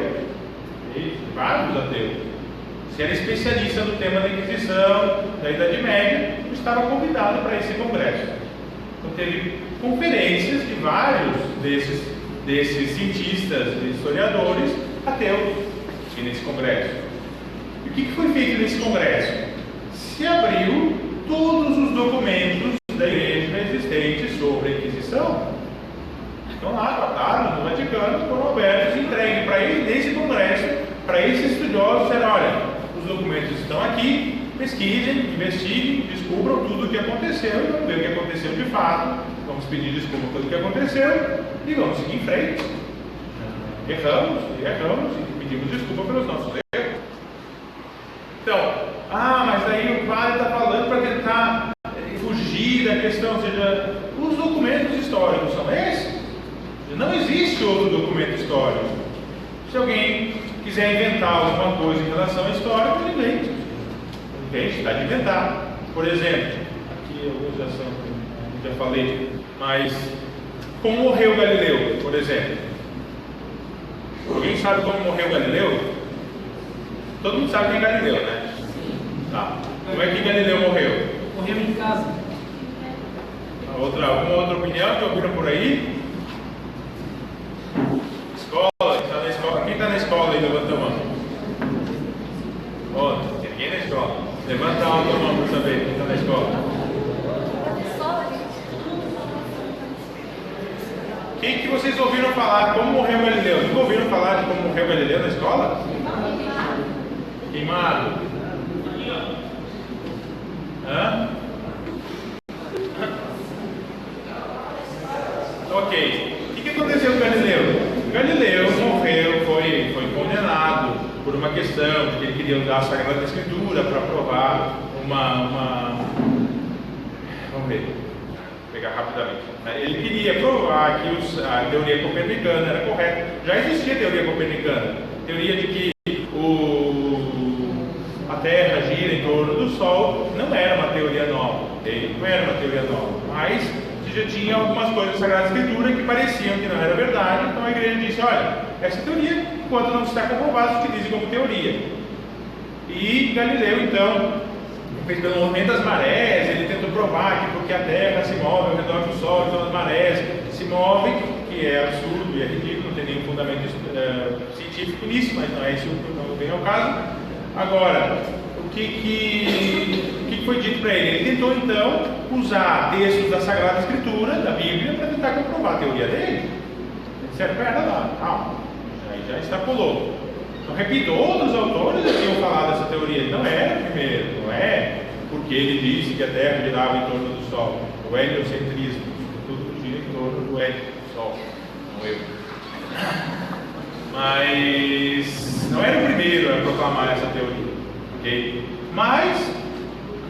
[SPEAKER 1] e vários ateus. Se era especialista no tema da Inquisição, da Idade Média, estava convidado para esse congresso. Então teve conferências de vários desses cientistas e historiadores ateus nesse congresso. E o que foi feito nesse congresso? Se abriu todos os documentos da igreja existentes sobre a Inquisição. Então lá, tratados no Vaticano, foram abertos e entregues para eles, nesse congresso, para esses estudiosos, disseram: olha, os documentos estão aqui, pesquisem, investiguem, descubram tudo o que aconteceu, e vamos ver o que aconteceu de fato, vamos pedir desculpa pelo que aconteceu, e vamos seguir em frente. Erramos, e pedimos desculpa pelos nossos erros. Então, mas aí o padre está falando para tentar fugir da questão, ou seja, os documentos históricos são esses? Não existe outro documento histórico. Se alguém quiser inventar alguma coisa em relação à história, ele invente. Entende? Está de inventar. Por exemplo, aqui alguns já falei, mas como morreu Galileu, por exemplo? Alguém sabe como morreu Galileu? Todo mundo sabe quem é Galileu, né? Tá. Como é que Galileu morreu?
[SPEAKER 3] Morreu em casa.
[SPEAKER 1] Alguma outra opinião que ouviram por aí? Escola, quem está na escola? Quem está na escola aí? Levanta a mão. Ninguém na escola. Levanta a mão para saber quem está na escola. Quem que vocês ouviram falar como morreu Galileu? Nunca ouviram falar de como morreu Galileu na escola? Queimado. Hã? Ok. O que aconteceu com Galileu? Galileu morreu, foi condenado por uma questão de que ele queria usar a Sagrada Escritura para provar Vamos ver. Vou pegar rapidamente. Ele queria provar que a teoria copernicana era correta. Já existia a teoria copernicana. Teoria de que a Terra gira em torno do Sol. Não era uma teoria nova. Não era uma teoria nova. Mas já tinha algumas coisas da Sagrada Escritura que pareciam que não era verdade. Então a igreja disse: olha, essa teoria, enquanto não está comprovada, se utilize como teoria. E Galileu, então, pelo movimento das marés, ele tentou provar que porque a Terra se move ao redor do Sol, então as marés se movem, que é absurdo e é ridículo, não tem nenhum fundamento científico nisso, mas não é isso, não vem ao caso. Agora, o que foi dito para ele? Ele tentou então usar textos da Sagrada Escritura, da Bíblia, para tentar comprovar a teoria dele. Disseram: pera lá, calma, aí já extrapolou. Então, repito, outros autores tinham falado dessa teoria. Não era o primeiro, não é porque ele disse que a Terra girava em torno do Sol. O heliocentrismo, tudo gira em torno do hélio, do Sol, não eu. Mas não era o primeiro a proclamar essa teoria, ok? Mas,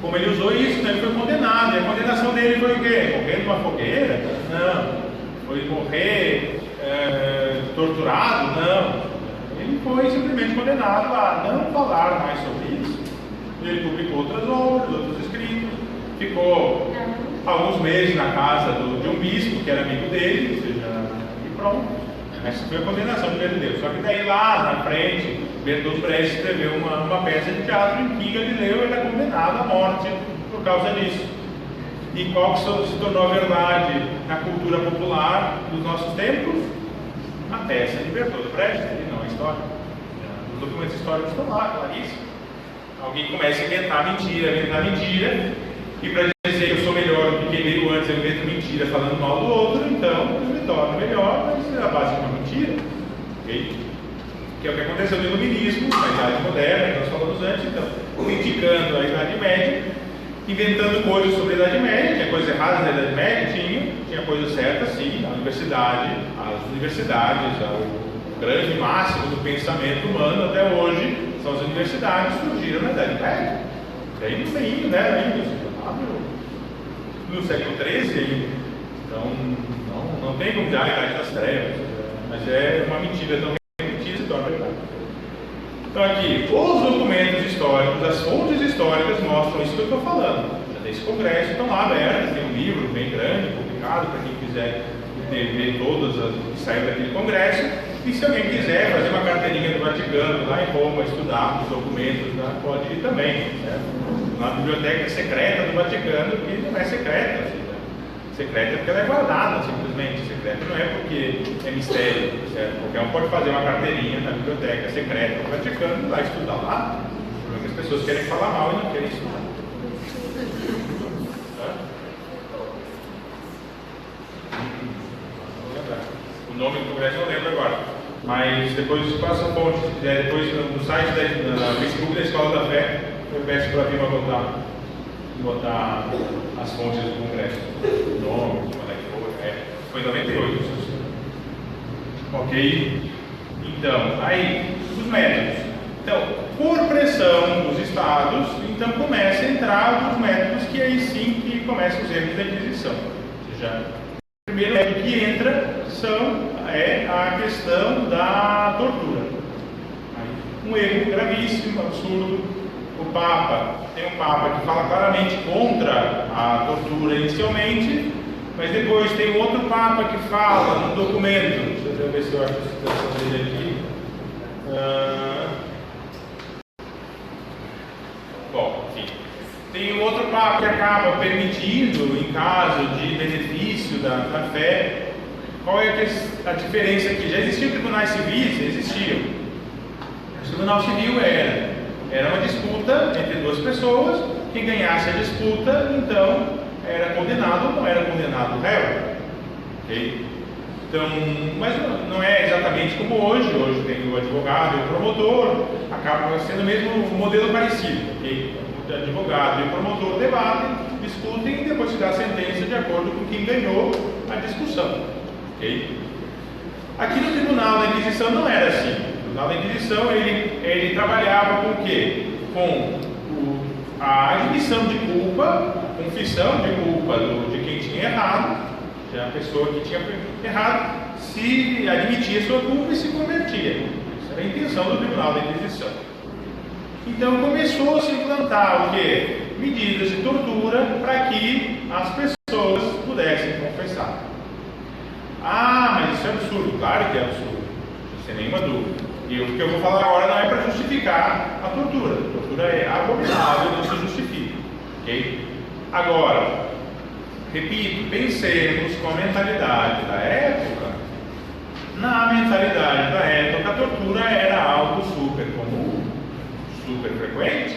[SPEAKER 1] como ele usou isso, ele foi condenado. E a condenação dele foi o quê? Morrer numa fogueira? Não. Foi morrer torturado? Não. Ele foi simplesmente condenado a não falar mais sobre isso. Ele publicou outras obras, outros escritos, ficou alguns meses na casa de um bispo que era amigo dele, ou seja, e pronto. Essa foi a condenação de Galileu. Só que daí lá na frente, Bertolt Brecht escreveu uma peça de teatro em que Galileu era condenado à morte por causa disso. E qual que se tornou a verdade na cultura popular dos nossos tempos? A peça de Bertolt Brecht, e não a história. Os documentos históricos estão lá, claríssimo. Alguém começa a inventar mentira, e para dizer que eu sou melhor do que quem veio antes, eu invento mentira falando mal do outro, então eu me torno melhor, mas é a base de uma mentira. Okay? Que é o que aconteceu no Iluminismo, na Idade Moderna, que nós falamos antes, então, criticando a Idade Média, inventando coisas sobre a Idade Média. Tinha coisas erradas na Idade Média? Tinha coisas certas, sim. As universidades, o grande máximo do pensamento humano até hoje são as universidades que surgiram na Idade Média. Daí no meio, né, ainda, no século XIII ainda. Então, não tem como dar a Idade das Trevas, mas é uma mentira também. Então aqui, os documentos históricos, as fontes históricas mostram isso que eu estou falando. Esse congresso estão lá abertos, tem um livro bem grande, publicado, para quem quiser ver todas as que saíram daquele congresso. E se alguém quiser fazer uma carteirinha do Vaticano, lá em Roma, estudar os documentos, tá? Pode ir também. Certo? Na biblioteca secreta do Vaticano, que não é secreta. Assim, né? Secreta porque ela é guardada, simplesmente. Secreta não é porque é mistério, certo? Qualquer um pode fazer uma carteirinha na biblioteca secreta do Vaticano e lá estudar lá. Porque as pessoas querem falar mal e não querem estudar. O nome do congresso eu não lembro agora, mas depois passa a fonte, se quiser, depois no site da Facebook da Escola da Fé, eu peço para a firma botar as fontes do congresso, o nome, quando é que foi em 98. Ok? Então, aí, os métodos. Então, por pressão dos estados, então começa a entrar os métodos que aí sim que começam os erros da Inquisição. Ou seja, o primeiro método que entra é a questão da tortura. Um erro gravíssimo, absurdo. Tem um Papa que fala claramente contra a tortura inicialmente, mas depois tem outro Papa que fala no documento, deixa eu ver se eu acho a citação dele aqui. Bom, enfim. Tem um outro Papa que acaba permitindo, em caso de benefício da fé. Qual é a diferença aqui? Já existiam tribunais civis? Existiam. O tribunal civil era uma disputa entre duas pessoas. Quem ganhasse a disputa, então, era condenado ou não era condenado o réu. Okay? Então, mas não é exatamente como hoje. Hoje tem o advogado e o promotor. Acaba sendo mesmo um modelo parecido. Okay? O advogado e o promotor debatem, discutem e depois se dá a sentença de acordo com quem ganhou a discussão. Okay? Aqui no Tribunal da Inquisição não era assim. O Tribunal da Inquisição ele trabalhava com o quê? Com a admissão de culpa, a confissão de culpa de quem tinha errado, a pessoa que tinha errado, se admitia sua culpa e se convertia. Essa era a intenção do Tribunal da Inquisição. Então começou a se implantar o quê? Medidas de tortura para que as pessoas pudessem confessar. Mas isso é absurdo. Claro que é absurdo, sem nenhuma dúvida. E o que eu vou falar agora não é para justificar a tortura. A tortura é abominável, não se justifica. Ok? Agora, repito, pensemos com a mentalidade da época. Na mentalidade da época, a tortura era algo super comum, super frequente.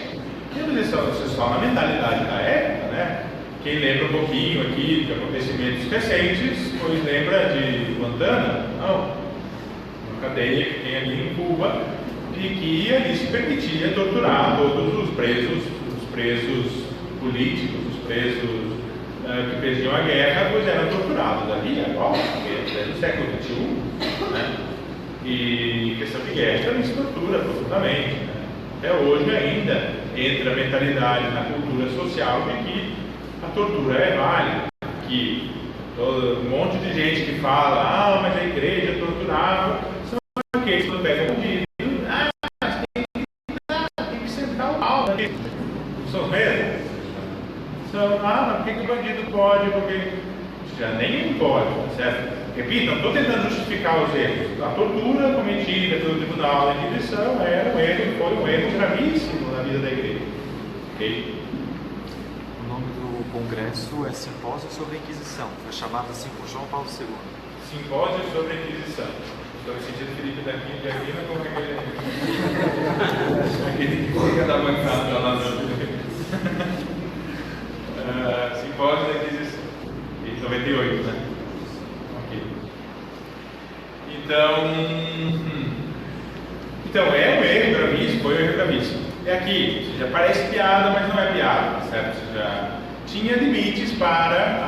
[SPEAKER 1] Isso é só na mentalidade da época, né? Quem lembra um pouquinho aqui de acontecimentos recentes, pois lembra de Guantánamo? Não. Uma cadeia que tem ali em Cuba, e que ali se permitia torturar todos os presos políticos, os presos que perdiam a guerra, pois eram torturados ali, igual, desde o século XXI, né? E questão de guerra também se tortura profundamente, né? Até hoje ainda entra a mentalidade na cultura social de que a tortura é válida, que um monte de gente que fala, mas a igreja torturava, são aqueles que não pegam bandido, mas tem que sentar o pau, né? São os mesmos. Mas por que o bandido pode? Porque já nem pode, certo? repito, não estou tentando justificar os erros. A tortura cometida pelo Tribunal da Inquisição era um erro, foi um erro gravíssimo na vida da igreja. Okay?
[SPEAKER 3] O nome do congresso é Simpósio sobre a Inquisição. Foi chamado assim por João Paulo II.
[SPEAKER 1] Simpósio sobre a Inquisição. Estou sentindo Felipe daqui de aqui, mas como é que ele é? Aquele que fica da bancada da nossa. Simpósio da Inquisição. Em 98, né? Ok. Então é um erro gravíssimo, foi um erro gravíssimo. É aqui, ou seja, parece piada, mas não é piada, certo? Ou seja, tinha limites para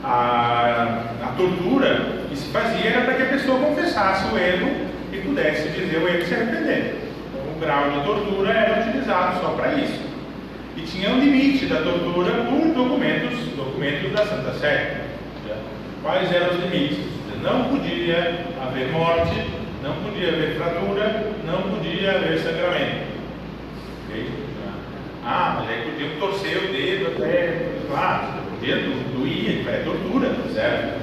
[SPEAKER 1] a tortura que se fazia era para que a pessoa confessasse o erro e pudesse dizer o erro e se arrepender. Então, o grau de tortura era utilizado só para isso. E tinha um limite da tortura por documentos da Santa Sé. Quais eram os limites? Não podia haver morte, não podia haver fratura, não podia haver sangramento. Okay? Mas aí podiam torcer o dedo até, claro, podia doía, é tortura, certo?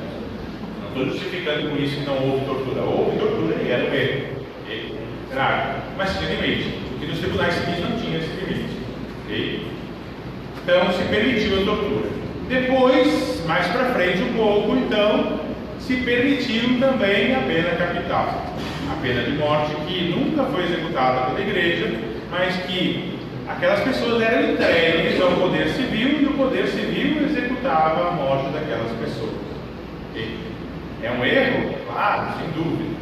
[SPEAKER 1] Não estou justificando com isso que não houve tortura. Houve tortura e era o erro. Okay? Claro, mas tinha limite, porque nos tribunais civis não tinha esse limite. Okay? Então se permitiu a tortura. Depois, mais para frente um pouco, então, se permitiu também a pena capital. A pena de morte que nunca foi executada pela igreja, mas que aquelas pessoas eram entregues ao poder civil e o poder civil executava a morte daquelas pessoas. Okay? É um erro? Claro, sem dúvida.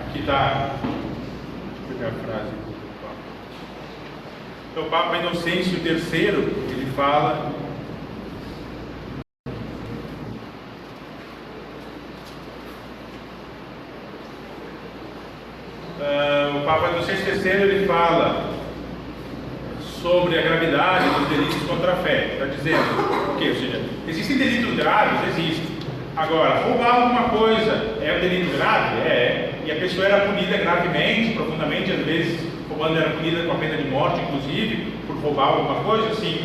[SPEAKER 1] Aqui está. Deixa eu pegar a frase do Papa. Então, o Papa Inocêncio III, ele fala. O Papa Inocêncio III ele fala sobre a gravidade dos delitos contra a fé. Está dizendo o quê? Ou seja, existem delitos graves? Existem. Agora, roubar alguma coisa é um delito grave? É. E a pessoa era punida gravemente, profundamente, às vezes roubando era punida com a pena de morte, inclusive, por roubar alguma coisa? Sim.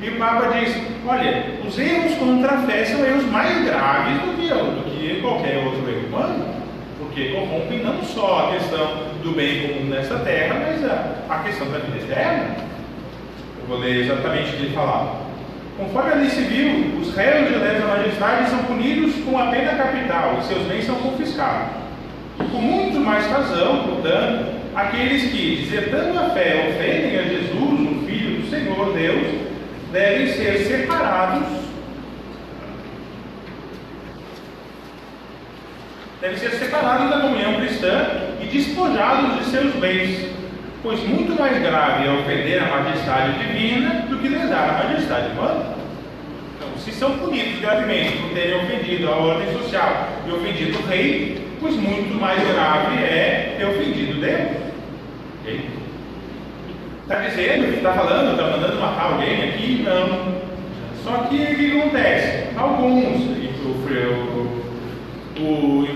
[SPEAKER 1] E o Papa diz, olha, os erros contra a fé são erros mais graves do que qualquer outro erro humano. Porque corrompem não só a questão do bem comum nesta terra, mas a questão da vida eterna. Eu vou ler exatamente o que ele falava. Conforme a lei civil, os réus de lesa majestade são punidos com a pena capital e seus bens são confiscados. Com muito mais razão, portanto, aqueles que, desertando a fé, ofendem a Jesus, o Filho do Senhor Deus, devem ser separados da comunhão cristã e despojados de seus bens, pois muito mais grave é ofender a majestade divina do que lesar a majestade humana. Então, se são punidos gravemente por terem ofendido a ordem social e ofendido o rei, pois muito mais grave é ter ofendido Deus. Okay? Está dizendo, está falando, está mandando matar alguém aqui? Não. Só que o que acontece? Alguns, o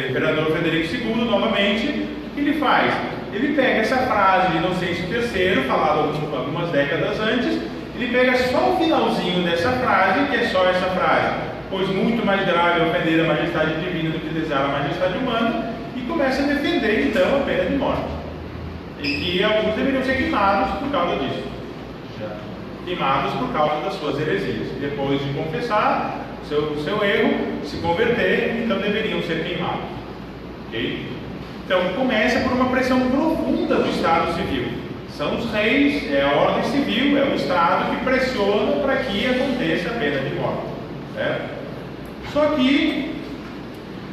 [SPEAKER 1] imperador Frederico II, novamente, o que ele faz? Ele pega essa frase de Inocêncio III, falada algumas décadas antes, ele pega só o finalzinho dessa frase, que é só essa frase, pois muito mais grave é ofender a majestade divina do que lesar a majestade humana, e começa a defender então a pena de morte. E que alguns deveriam ser queimados por causa disso. Queimados por causa das suas heresias. Depois de confessar o seu erro, se converter, então deveriam ser queimados. Okay? Então começa por uma pressão profunda do Estado civil. São os reis, é a ordem civil, é o Estado que pressiona para que aconteça a pena de morte. Certo? Só que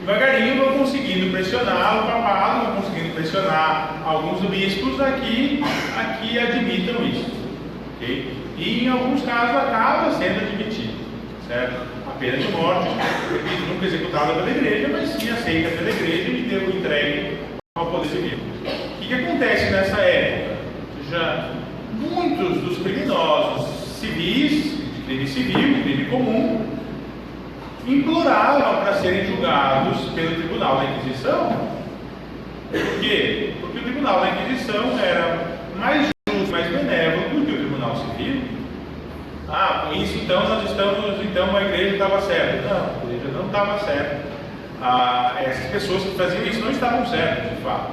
[SPEAKER 1] devagarinho vão conseguindo pressionar o papado, vão conseguindo pressionar alguns bispos aqui admitam isso. Okay? E em alguns casos acaba sendo admitido. Certo? A pena de morte, nunca executada pela igreja, mas sim aceita pela igreja e deu entregue ao poder civil. O que acontece nessa época? Já muitos dos criminosos civis, de crime civil, de crime comum, imploravam para serem julgados pelo Tribunal da Inquisição. Por quê? Porque o Tribunal da Inquisição era mais justo, mais benévolo do que o Tribunal Civil. Com isso então a igreja está estava certo. Essas pessoas que faziam isso não estavam certas, de fato.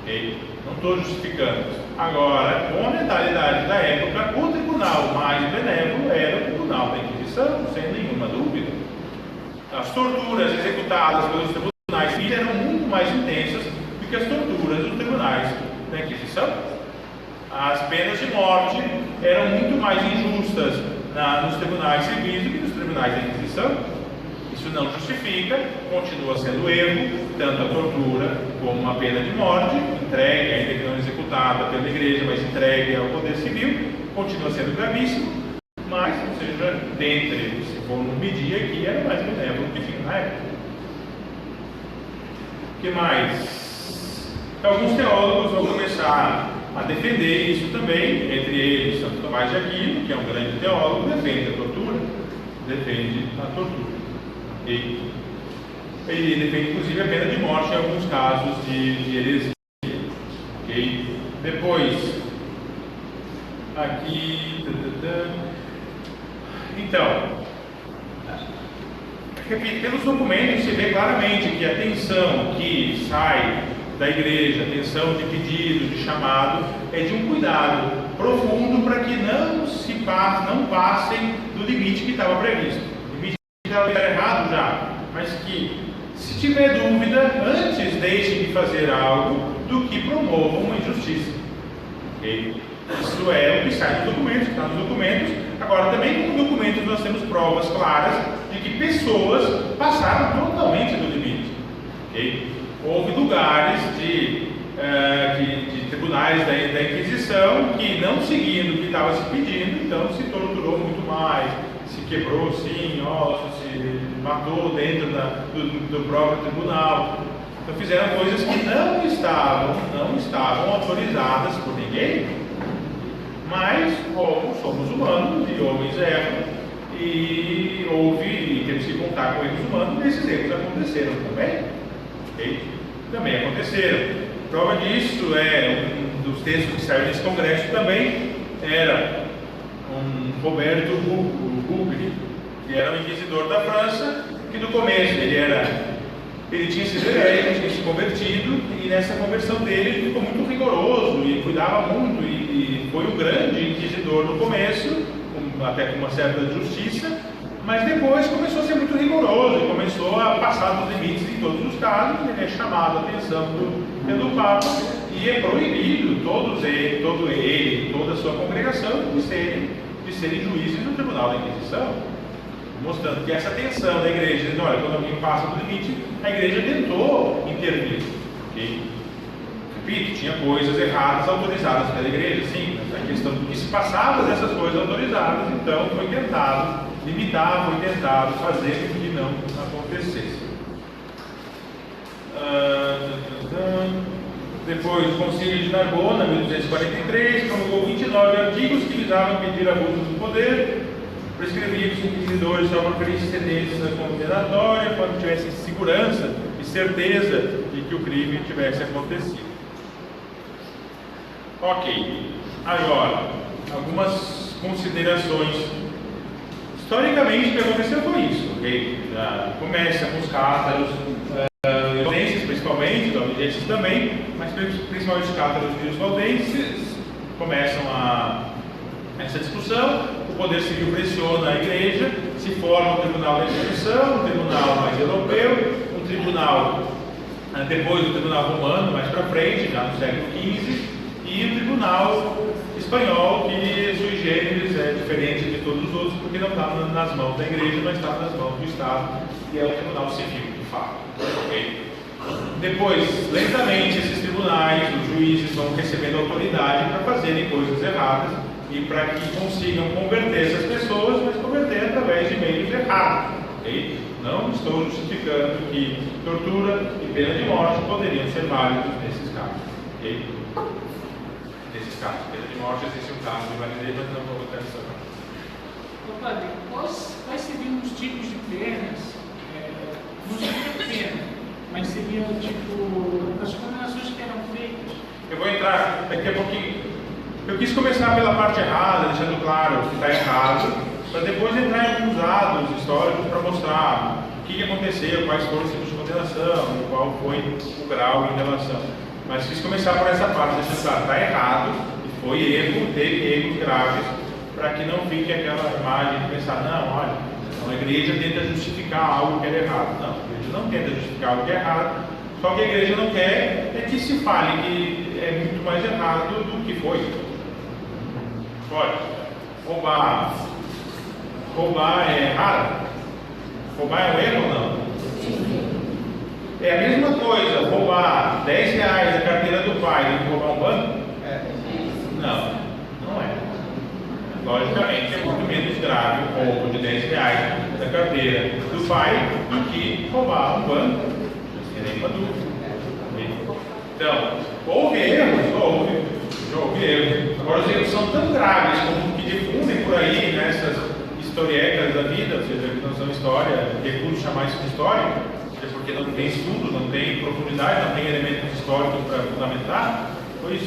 [SPEAKER 1] Okay? Não estou justificando. Agora, com a mentalidade da época, o tribunal mais benévolo era o tribunal da Inquisição, sem nenhuma dúvida. As torturas executadas pelos tribunais civis eram muito mais intensas do que as torturas dos tribunais da Inquisição. As penas de morte eram muito mais injustas nos tribunais civis do que nos tribunais da Inquisição. Isso não justifica, continua sendo erro, tanto a tortura como a pena de morte, entregue, ainda que não executada pela igreja, mas entregue ao poder civil, continua sendo gravíssimo, mas, ou seja, dentre, se for medir aqui, era mais benévolo que tinha na época. O que mais? Alguns teólogos vão começar a defender isso também, entre eles Santo Tomás de Aquino, que é um grande teólogo, defende a tortura. Ele defende inclusive a pena de morte em alguns casos de heresia. Okay? Depois, aqui. Então, repito, pelos documentos se vê claramente que a tensão que sai da igreja, a tensão de pedido, de chamado, é de um cuidado profundo para que não passem do limite que estava previsto. O limite que estava errado já, mas que, se tiver dúvida, antes deixem de fazer algo do que promovam uma injustiça. Okay? Isso é o que sai dos documentos, que está nos documentos. Agora, também nos documentos nós temos provas claras de que pessoas passaram totalmente do limite. Okay? Houve lugares de tribunais da Inquisição que, não seguindo o que estava se pedindo, então se torturou muito mais, se quebrou sim ossos, se matou dentro do próprio tribunal. Então fizeram coisas que não estavam autorizadas por ninguém. Mas, como somos humanos e homens erram, e temos que contar com erros humanos, e esses erros aconteceram também. Okay? Também aconteceram. Prova disso é um dos textos que saiu nesse congresso também, era um Roberto Bugri, que era um inquisidor da França, que no começo ele tinha sido herege, tinha se convertido, e nessa conversão dele ele ficou muito rigoroso e cuidava muito, e foi um grande inquisidor no começo, até com uma certa justiça, mas depois começou a ser muito rigoroso e começou a passar dos limites em todos os casos. Ele é chamado a atenção pelo Papa e é proibido todo ele, toda a sua congregação de serem juízes no Tribunal da Inquisição, mostrando que essa tensão da igreja, dizendo, olha, quando alguém passa do limite, a igreja tentou intervir. Okay? Repito, tinha coisas erradas autorizadas pela igreja, sim, mas a questão do que se passava dessas coisas autorizadas, então foi tentado limitar, foi tentado fazer com que não acontecesse. Depois, o Concílio de Narbona, 1243, promulgou 29 artigos que visavam impedir abuso do poder, prescrevia que os inquisidores só preferissem sentença condenatória quando tivessem segurança e certeza de que o crime tivesse acontecido. Ok, agora, algumas considerações. Historicamente, o que aconteceu foi isso, ok? Começa com os cátaros, valdenses principalmente, os albigenses também, mas principalmente os cátaros e os valdenses começam essa discussão. O poder civil pressiona a igreja, se forma o Tribunal da Inquisição, um tribunal mais europeu, um tribunal, depois do Tribunal Romano, mais para frente, já no século XV, e o Tribunal Espanhol, que sui generis é diferente de todos os outros, porque não está nas mãos da igreja, mas está nas mãos do Estado, que é o Tribunal Civil, de fato. Okay? Depois, lentamente, esses tribunais, os juízes vão recebendo autoridade para fazerem coisas erradas e para que consigam converter essas pessoas, mas converter através de meios errados. Okay? Não estou justificando que tortura e pena de morte poderiam ser válidos nesses casos. Okay? Nesses casos, pena de morte existe um caso de validez, mas não vou botar isso agora.
[SPEAKER 4] Padre, quais seriam os tipos de penas? Não seria pena, mas seriam tipo as condenações que eram feitas.
[SPEAKER 1] Eu vou entrar daqui a pouquinho. Eu quis começar pela parte errada, deixando claro o que está errado, para depois entrar em alguns dados históricos para mostrar que aconteceu, quais foram os tipos de condenação, qual foi o grau em relação. Mas quis começar por essa parte, deixando claro, está errado, e foi erro, teve erros graves, para que não fique aquela imagem de pensar, não, olha, então a igreja tenta justificar algo que era errado. Não, a igreja não tenta justificar algo que é errado, só que a igreja não quer é que se fale que é muito mais errado do que foi. Pode. Roubar é errado? Roubar é um erro ou não? É a mesma coisa roubar R$10 da carteira do pai do que roubar um banco? Não, não é. Logicamente é muito menos grave o roubo de R$10 da carteira do pai do que roubar um banco. Não tem nenhuma dúvida. Então, houve erros, houve erros. Agora os erros são tão graves como que difundem por aí nessas historietas da vida, ou seja, que não são história, recuso chamar isso de história, porque não tem estudo, não tem profundidade, não tem elementos históricos para fundamentar, pois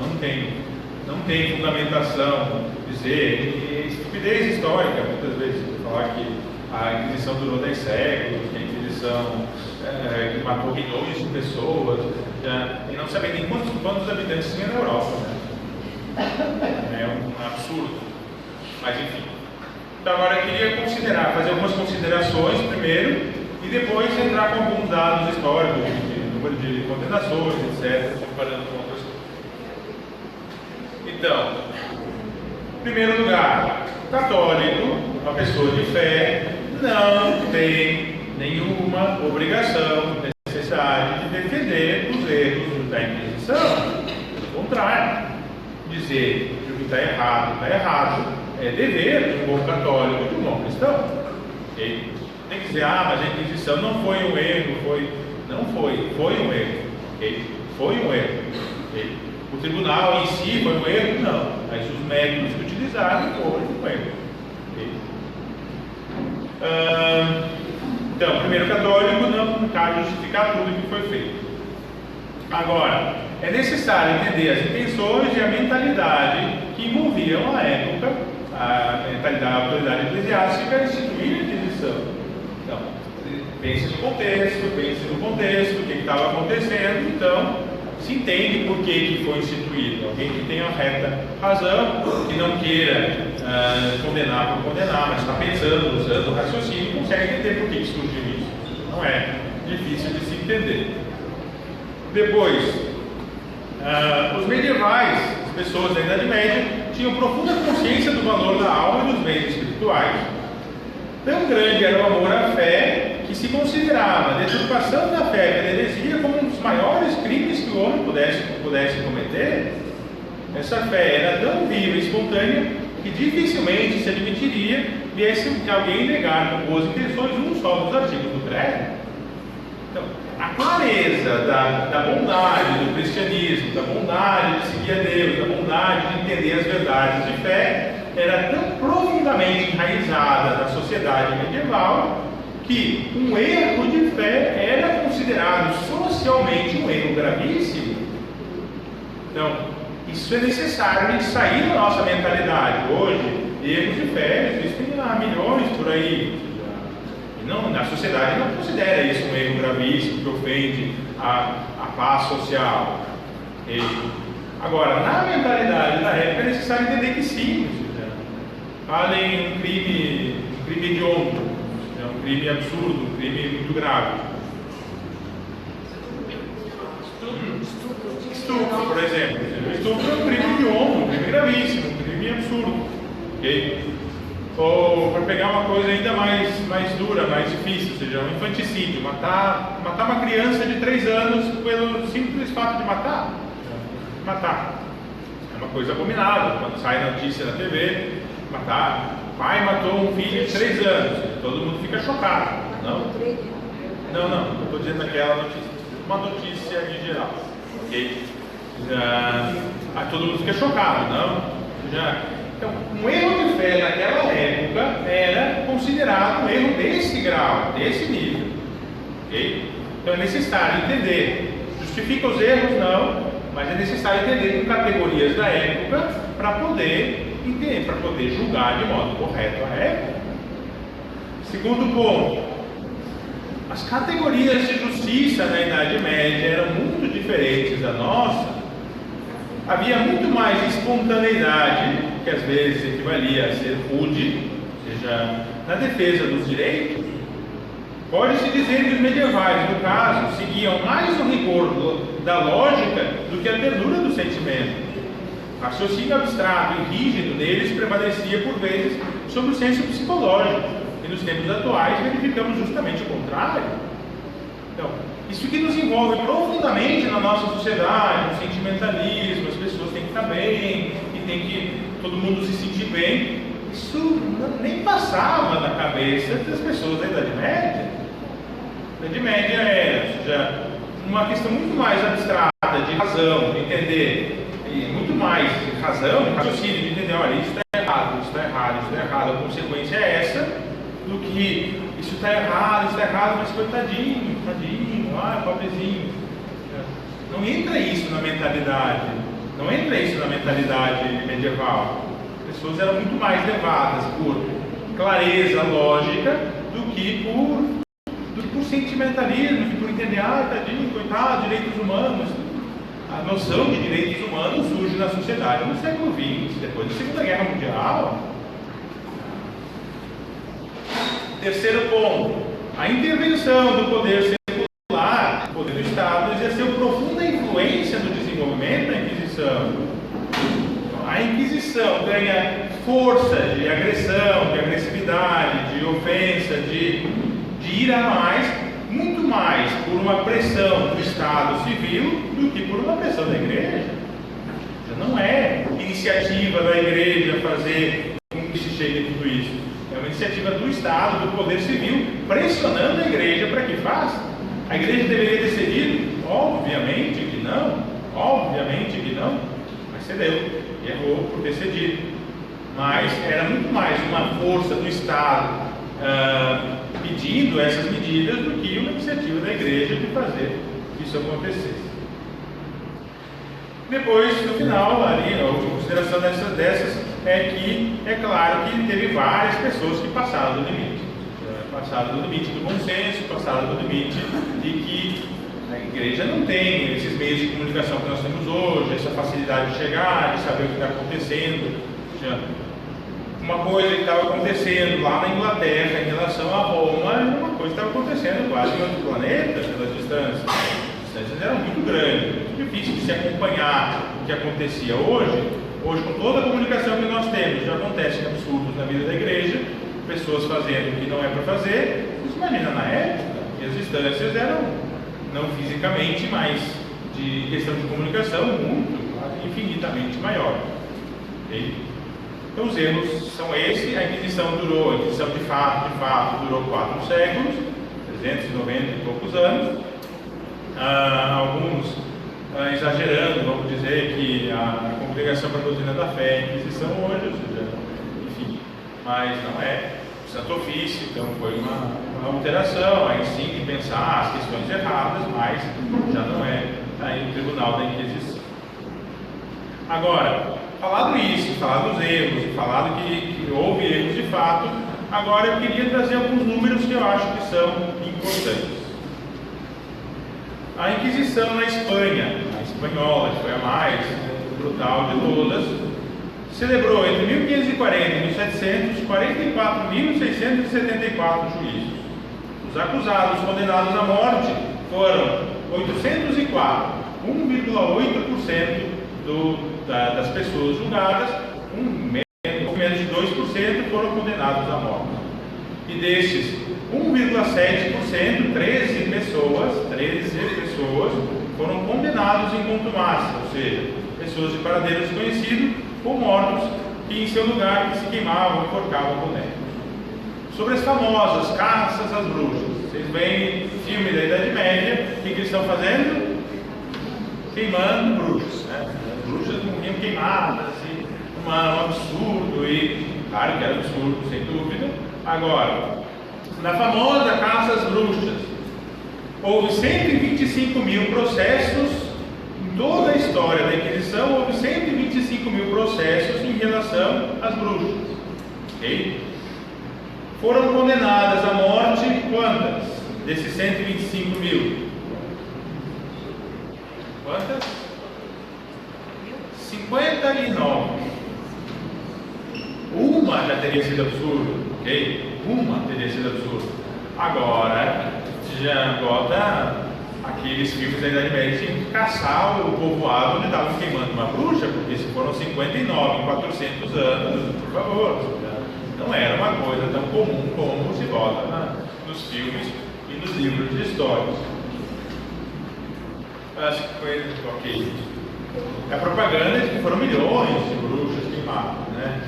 [SPEAKER 1] não tem fundamentação, dizer, estupidez histórica, muitas vezes, falar que a Inquisição durou 10 séculos, que a Inquisição que matou milhões de pessoas, e não saber nem quantos habitantes tinha na Europa. Né? É um absurdo. Mas enfim. Então agora eu queria fazer algumas considerações primeiro, e depois entrar com alguns dados históricos, de número de condenações, etc., comparando com outras coisas. Então, em primeiro lugar, o católico, uma pessoa de fé, não tem nenhuma obrigação, necessidade de defender os erros da Inquisição. Pelo contrário, dizer que o que está errado, é dever de um bom católico, de um bom cristão. Okay? Tem que dizer, mas a Inquisição não foi um erro, foi um erro. Okay? Foi um erro. Okay? O tribunal em si foi um erro? Não. Mas os métodos que utilizaram foram um erro. Okay? Então, o primeiro católico não cabe justificar tudo o que foi feito. Agora, é necessário entender as intenções e a mentalidade que envolviam a época, a mentalidade da autoridade eclesiástica a instituir a Inquisição. Então, pense no contexto, o que estava acontecendo, então se entende por que foi instituído. Alguém que tenha a reta razão, que não queira condenar por condenar, mas está pensando, usando o raciocínio, consegue entender por que surgiu isso. Não é difícil de se entender. Depois, os medievais, as pessoas da Idade Média, tinham profunda consciência do valor da alma e dos bens espirituais. Tão grande era o amor à fé que se considerava a deturpação da fé pela heresia como um dos maiores crimes que o homem pudesse cometer. Essa fé era tão viva e espontânea que dificilmente se admitiria viesse alguém negar com boas intenções um só dos artigos do credo. Então, a clareza da bondade do cristianismo, da bondade de seguir a Deus, da bondade de entender as verdades de fé, era tão profundamente enraizada na sociedade medieval que um erro de fé era considerado socialmente um erro gravíssimo. Então, isso é necessário de sair da nossa mentalidade. Hoje, erros de fé existem há milhões por aí. A sociedade não considera isso um erro gravíssimo que ofende a paz social. Agora, na mentalidade da época é necessário entender que sim. Falem um crime hediondo, um crime absurdo, um crime muito grave. Estupro, por exemplo. Estupro é um crime hediondo, um crime gravíssimo, um crime absurdo. Okay? Ou, para pegar uma coisa ainda mais dura, mais difícil, ou seja, um infanticídio, matar uma criança de 3 anos pelo simples fato de matar. É uma coisa abominável. Quando sai a notícia na TV, matar. O pai matou um filho de 3 anos. Todo mundo fica chocado. Não, eu estou dizendo aquela notícia. Uma notícia em geral. Ok? Todo mundo fica chocado, não? Então, um erro de fé naquela época era considerado um erro desse grau, desse nível. Okay? Então é necessário entender. Justifica os erros? Não, mas é necessário entender com categorias da época para poder entender, para poder julgar de modo correto a época. Segundo ponto, as categorias de justiça na Idade Média eram muito diferentes da nossa. Havia muito mais espontaneidade, que às vezes equivalia a ser rude, ou seja, na defesa dos direitos. Pode-se dizer que os medievais, no caso, seguiam mais o rigor da lógica do que a ternura do sentimento. O raciocínio abstrato e rígido deles prevalecia por vezes sobre o senso psicológico, e nos tempos atuais verificamos justamente o contrário. Então, isso que nos envolve profundamente na nossa sociedade, o sentimentalismo, as pessoas têm que estar bem, e tem que todo mundo se sentir bem, isso nem passava na cabeça das pessoas da Idade Média. A Idade Média era, ou seja, uma questão muito mais abstrata, de razão, de entender, e muito mais razão, de raciocínio, de entender, olha, isso está errado, isso está errado, isso está errado, a consequência é essa, do que isso está errado, mas coitadinho, tadinho, pobrezinho. Não entra isso na mentalidade, medieval. As pessoas eram muito mais levadas por clareza lógica do que por sentimentalismo, por entender, tadinho, coitado, direitos humanos. A noção de direitos humanos surge na sociedade no século XX, depois da Segunda Guerra Mundial. Terceiro ponto, a intervenção do poder secular, do poder do Estado, exerceu profunda influência no desenvolvimento da Inquisição. A Inquisição ganha força de agressão, de agressividade, de ofensa, de ir a mais, muito mais por uma pressão do Estado civil do que por uma pressão da Igreja. Não é iniciativa da Igreja fazer com que se chegue a tudo isso. É uma iniciativa do Estado, do poder civil, pressionando a Igreja para que faça. A Igreja deveria ter cedido? Obviamente que não, mas cedeu e errou por ter cedido. Mas era muito mais uma força do Estado pedindo essas medidas do que uma iniciativa da Igreja de fazer que isso acontecesse. Depois, no final, ali, a última consideração dessas é que, é claro que teve várias pessoas que passaram do limite. Passaram do limite do bom senso, passaram do limite de que a Igreja não tem esses meios de comunicação que nós temos hoje, essa facilidade de chegar, de saber o que está acontecendo. Uma coisa que estava acontecendo lá na Inglaterra em relação a Roma, uma coisa que estava acontecendo quase em outro planeta, pelas distâncias. As distâncias eram muito grandes, muito difícil de se acompanhar o que acontecia hoje. Hoje, com toda a comunicação que nós temos, já acontecem absurdos na vida da Igreja, pessoas fazendo o que não é para fazer. Você imagina na época, que as distâncias eram não fisicamente, mas de questão de comunicação muito, infinitamente maior. Okay? Então os erros são esses. A Inquisição durou, a Inquisição de fato durou 4 séculos, 390 e poucos anos. Alguns exagerando, vamos dizer que a Congregação para a Doutrina da Fé é a Inquisição hoje, ou seja, enfim, mas não é o Santo Ofício, então foi uma alteração, aí sim de pensar as questões erradas, mas já não é aí o Tribunal da Inquisição. Agora, falado isso, falado dos erros, e falado que houve erros de fato, agora eu queria trazer alguns números que eu acho que são importantes. A Inquisição na Espanha, a espanhola, que foi a mais brutal de todas, celebrou entre 1540 e 1700 44.674 juízos. Os acusados condenados à morte foram 804, 1,8% das pessoas julgadas, menos de 2% foram condenados à morte. E destes, 1,7%, 13 pessoas foram condenados em contumácia, ou seja, pessoas de paradeiro desconhecido ou mortos que em seu lugar se queimavam e enforcavam bonecos. Sobre as famosas caças às bruxas, vocês veem filme da Idade Média, o que eles estão fazendo? Queimando bruxas, né? As bruxas morriam queimadas, e um absurdo, e claro que era absurdo, sem dúvida. Agora, na famosa caça às bruxas, houve 125 mil processos, em toda a história da Inquisição, houve 125 mil processos em relação às bruxas. Okay? Foram condenadas à morte quantas? desses 125 mil? Quantas? 59. Uma já teria sido absurdo, ok? Uma teria sido absurdo. Agora, já bota aqueles filmes da Idade Média tinham que caçar o povoado onde estavam queimando uma bruxa, porque se foram 59 em 400 anos, por favor, não era uma coisa tão comum como se bota nos filmes e nos livros de histórias. Acho que foi ok. A propaganda é que foram milhões de bruxas queimadas, né?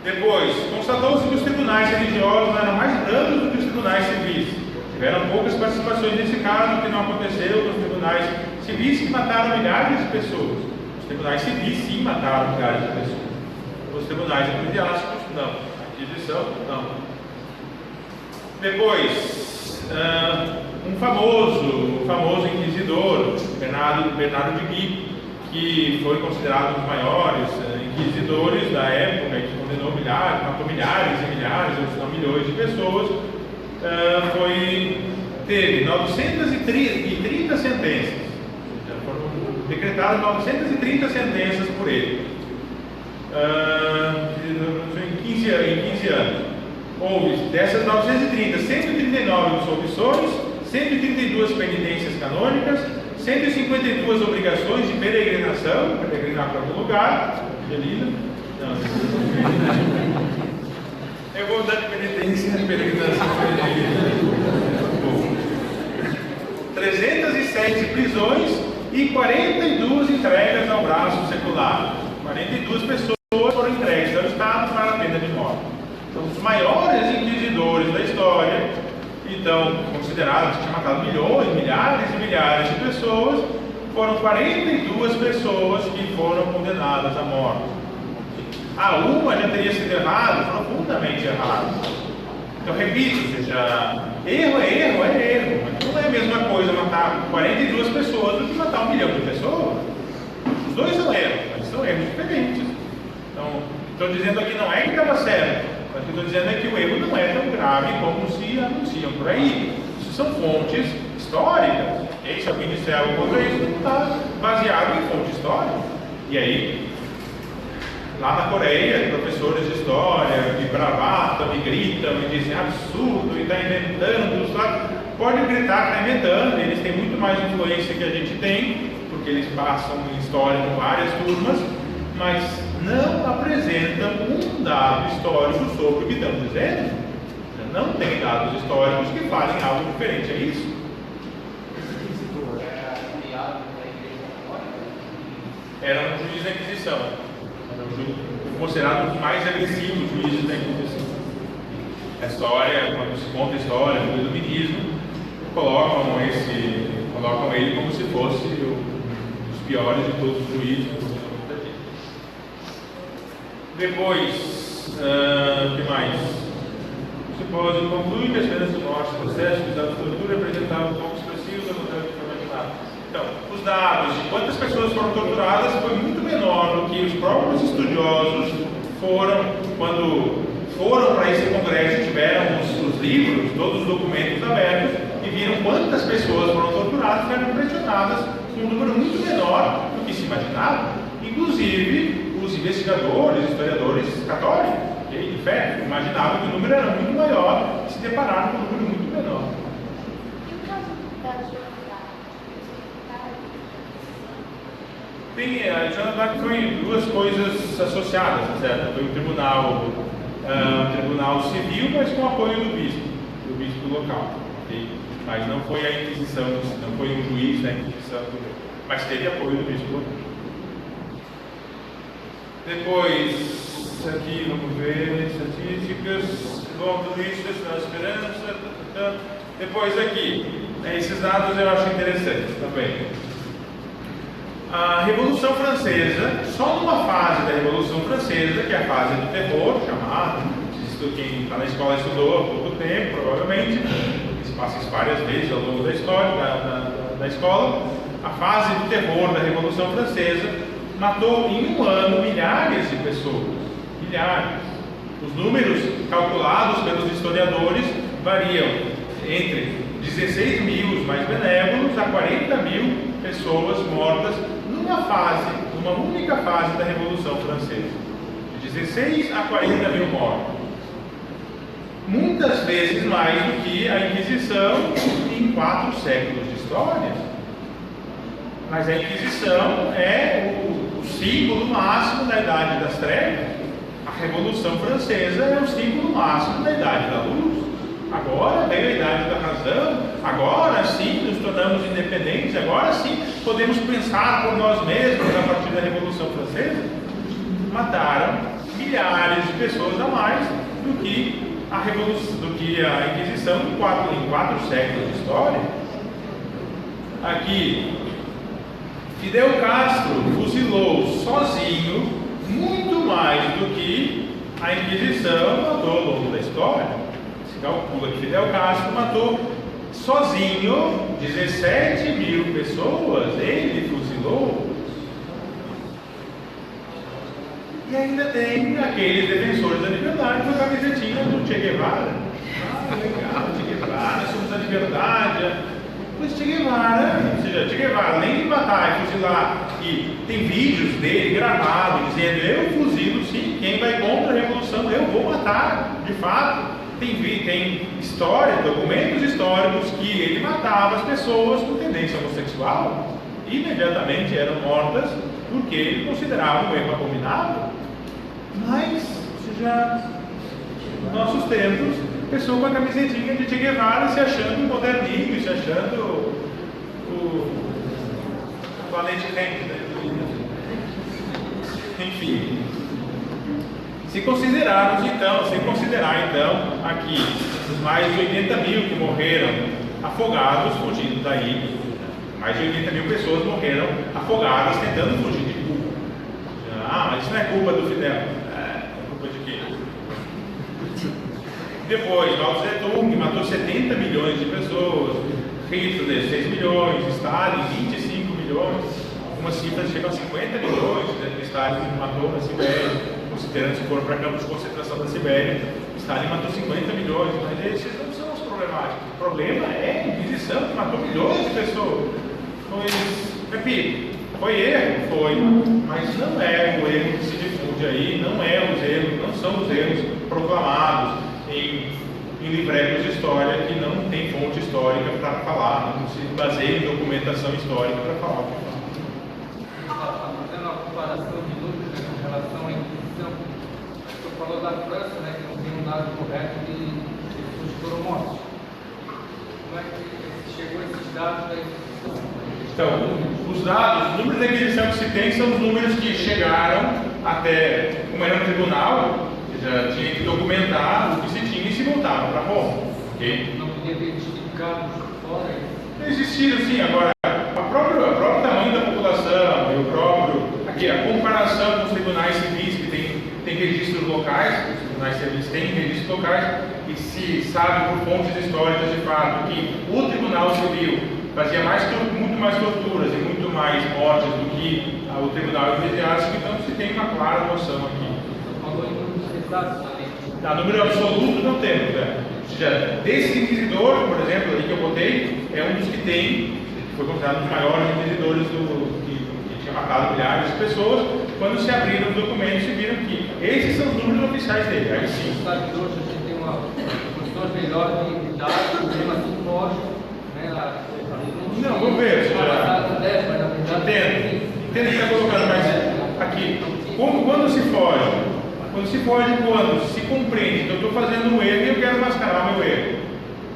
[SPEAKER 1] Depois, constatou-se que os tribunais religiosos eram mais brandos do que os tribunais civis. Tiveram poucas participações nesse caso, o que não aconteceu nos tribunais civis, que mataram milhares de pessoas. Os tribunais civis, sim, mataram milhares de pessoas. Os tribunais eclesiásticos, não. Aquisição, não. Depois, um famoso inquisidor, Bernardo de Guy, que foi considerado um dos maiores inquisidores da época, que condenou milhares, matou milhares e milhares, ou se não milhões de pessoas, teve 930 sentenças. Já foram decretadas 930 sentenças por ele. Em 15 anos. Houve dessas 930, 139 absolvições, 132 penitências canônicas, 152 obrigações de peregrinação, peregrinar para algum lugar. Angelina? Não. Eu vou dar de penitência de peregrinação. 307 prisões e 42 entregas ao braço secular. 42 pessoas foram entregues ao Estado para a pena de morte. Então, os maiores inquisidores da história, então, considerados que tinham matado milhões, milhares e milhares de pessoas, foram 42 pessoas que foram condenadas à morte. Uma já teria sido errado, profundamente errado. Então, repito, erro é erro, mas não é a mesma coisa matar 42 pessoas do que matar 1 milhão de pessoas. Os dois são erros, mas são erros diferentes. Então, estou dizendo aqui não é que estava certo, mas o que estou dizendo é que o erro não é tão grave como se anunciam por aí. Isso são fontes históricas. E se alguém disser algo contra isso, não está baseado em fonte histórica. E aí, lá na Coreia, professores de história que bravatam e gritam e dizem absurdo e está inventando, pode gritar que está inventando, eles têm muito mais influência que a gente tem, porque eles passam em história com várias turmas, mas não apresentam um dado histórico sobre o que estão dizendo. Não tem dados históricos que falem algo diferente a isso. Era um juiz da Inquisição. Considerado um dos mais agressivos juízes da Inquisição. A história, quando se conta a história do iluminismo, colocam ele como se fosse um dos piores de todos os juízes. Depois, o que mais? Você pode concluir que as penas do nosso processo de tortura apresentavam pouco expressivos da vontade de imaginar. Então, os dados de quantas pessoas foram torturadas foi muito menor do que os próprios estudiosos quando foram para esse congresso, tiveram os livros, todos os documentos abertos e viram quantas pessoas foram torturadas, ficaram impressionadas com um número muito menor do que se imaginava. Inclusive, os investigadores, historiadores católicos, de fé, imaginavam que o número era muito maior e se depararam com um número muito menor. A Joana d'Arc foi duas coisas associadas, certo? Foi um tribunal civil, mas com apoio do bispo local. Okay? Mas não foi a Inquisição, não foi um juiz da Inquisição, mas teve apoio do bispo local. Depois, aqui vamos ver estatísticas. Bom, tudo isso, na esperança. Depois aqui, esses dados eu acho interessantes também. A Revolução Francesa, só numa fase da Revolução Francesa, que é a fase do terror, chamada, quem está na escola estudou há pouco tempo, provavelmente, isso passa várias vezes ao longo da história da escola, a fase do terror da Revolução Francesa matou em um ano milhares de pessoas, milhares. Os números calculados pelos historiadores variam entre 16 mil os mais benévolos a 40 mil pessoas mortas numa única fase da Revolução Francesa. De 16 a 40 mil mortos. Muitas vezes mais do que a Inquisição em 4 séculos de história. Mas a Inquisição é o símbolo máximo da Idade das Trevas. A Revolução Francesa é o símbolo máximo da Idade da Luz. Agora veio a Idade da Razão, agora sim nos tornamos independentes, agora sim podemos pensar por nós mesmos a partir da Revolução Francesa. Mataram milhares de pessoas a mais do que a Inquisição em 4 séculos de história. Aqui, Fidel Castro fuzilou sozinho muito mais do que a Inquisição matou ao longo da história. Se calcula que Fidel Castro matou sozinho 17 mil pessoas, ele fuzilou. E ainda tem aqueles defensores da liberdade com a camisetinha do Che Guevara. Ah, legal, Che Guevara, somos a liberdade. Mas Che Guevara, ou seja, Che Guevara, além de matar e fuzilar, e tem vídeos dele gravados dizendo: eu fuzilo sim, quem vai contra a revolução, eu vou matar, de fato. Tem história, documentos históricos que ele matava as pessoas com tendência homossexual, imediatamente eram mortas porque ele considerava um erro abominável. Mas, ou seja, nos nossos tempos, pessoa com a camisetinha de Che Guevara se achando moderninho, se achando o Valente Henrique, né? Enfim, se considerar então aqui os mais de 80 mil que morreram afogados fugindo daí, mais de 80 mil pessoas morreram afogadas tentando fugir de Cuba. Ah, mas isso não é culpa do Fidel. É culpa de quem? Depois, Mao Tse-tung, que matou 70 milhões de pessoas, Hitler 6 milhões, Stalin 25 milhões, algumas cifras chegam a 50 milhões, né, que Stalin matou na Sibéria, considerando se foram para campos de concentração da Sibéria. Stalin matou 50 milhões, mas esses não são os problemáticos. O problema é a Inquisição, que matou milhões de pessoas. Repito, foi erro? Foi, mas não é o erro que se difunde aí, não são os erros proclamados em livretos de história que não tem fonte histórica para falar, não se baseia em documentação histórica para falar o que fala.
[SPEAKER 5] Fazendo uma comparação de números em relação à Inquisição, o senhor falou da França, né, que não tem um dado correto de pessoas que foram mortas. Como é que chegou a esses dados da Inquisição?
[SPEAKER 1] Então, os números da Inquisição que se tem são os números que chegaram até, como era um tribunal, já tinha que documentar o que se tinha e se voltava para Roma. Okay?
[SPEAKER 5] Não podia ter justificado fora isso?
[SPEAKER 1] Existiram sim, agora, o próprio tamanho da população e a comparação com os tribunais civis que tem registros locais, os tribunais civis têm registros locais, e se sabe por fontes históricas de fato que o tribunal civil fazia muito mais torturas e muito mais mortes do que o tribunal eclesiástico, então se tem uma clara noção aqui.
[SPEAKER 5] Falou em números exatos também.
[SPEAKER 1] Número absoluto não temos, né? Ou seja, desse inquisidor, por exemplo, ali que eu botei, é um dos que foi considerado um dos maiores inquisidores que tinha matado milhares de pessoas. Quando se abriram os documentos, se viram que esses são os números oficiais dele. Aí sim.
[SPEAKER 5] Os Estados Unidos hoje a gente tem uma questões melhores de dados, mesmo assim foge, né?
[SPEAKER 1] Não, vamos ver. Entendo o que está colocando, mas aqui, quando se foge? Quando se foge, quando se compreende que eu estou fazendo um erro e eu quero mascarar meu erro.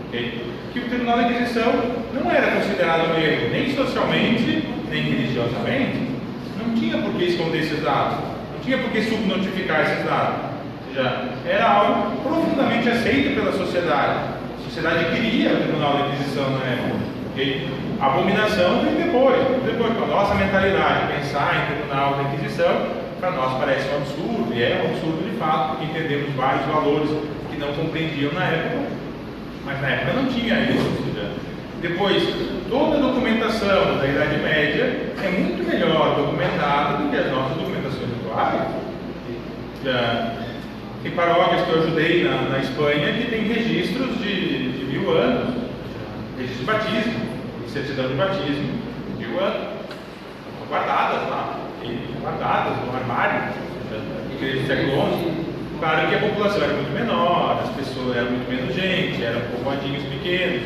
[SPEAKER 1] Okay? Que o Tribunal da Inquisição não era considerado um erro, nem socialmente, nem religiosamente. Não tinha por que esconder esses dados, não tinha por que subnotificar esses dados. Ou seja, era algo profundamente aceito pela sociedade. A sociedade queria o Tribunal da Inquisição na época. Okay? A abominação vem depois, com a nossa mentalidade, pensar em Tribunal da Inquisição. Para nós parece um absurdo, e é um absurdo de fato, porque entendemos vários valores que não compreendiam na época, mas na época não tinha isso. Ou seja, depois, toda a documentação da Idade Média é muito melhor documentada do que as nossas documentações atuais. Tem paróquias que eu ajudei na Espanha que tem registros de 1000 anos. registro de batismo, e certidão de batismo de um ano. Estão guardadas lá, guardadas no armário, igreja do século XI. Claro que a população era muito menor, as pessoas eram muito menos gente, eram povoadinhos pequenos,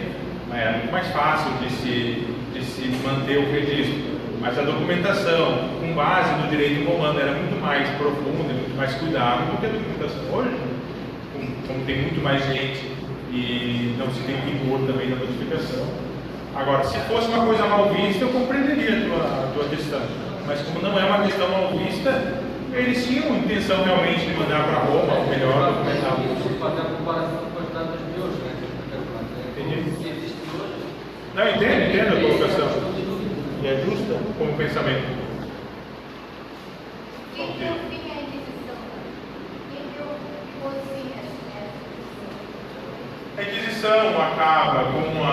[SPEAKER 1] mas era muito mais fácil de se manter o registro. Mas a documentação, com base no direito romano, era muito mais profunda, muito mais cuidada do que a documentação hoje, como tem muito mais gente e não se tem vigor também na notificação. Agora, se fosse uma coisa mal vista, eu compreenderia a tua questão. Mas como não é uma questão mal vista, eles tinham intenção realmente de mandar para Roma o melhor documentado.
[SPEAKER 5] Fazer a comparação com as datas de hoje, né?
[SPEAKER 1] Entendi.
[SPEAKER 5] Se existe hoje.
[SPEAKER 1] Não, entendo a colocação. E é justa como pensamento.
[SPEAKER 2] Quem deu fim à Inquisição? Quem deu fim à Inquisição?
[SPEAKER 1] A Inquisição acaba com a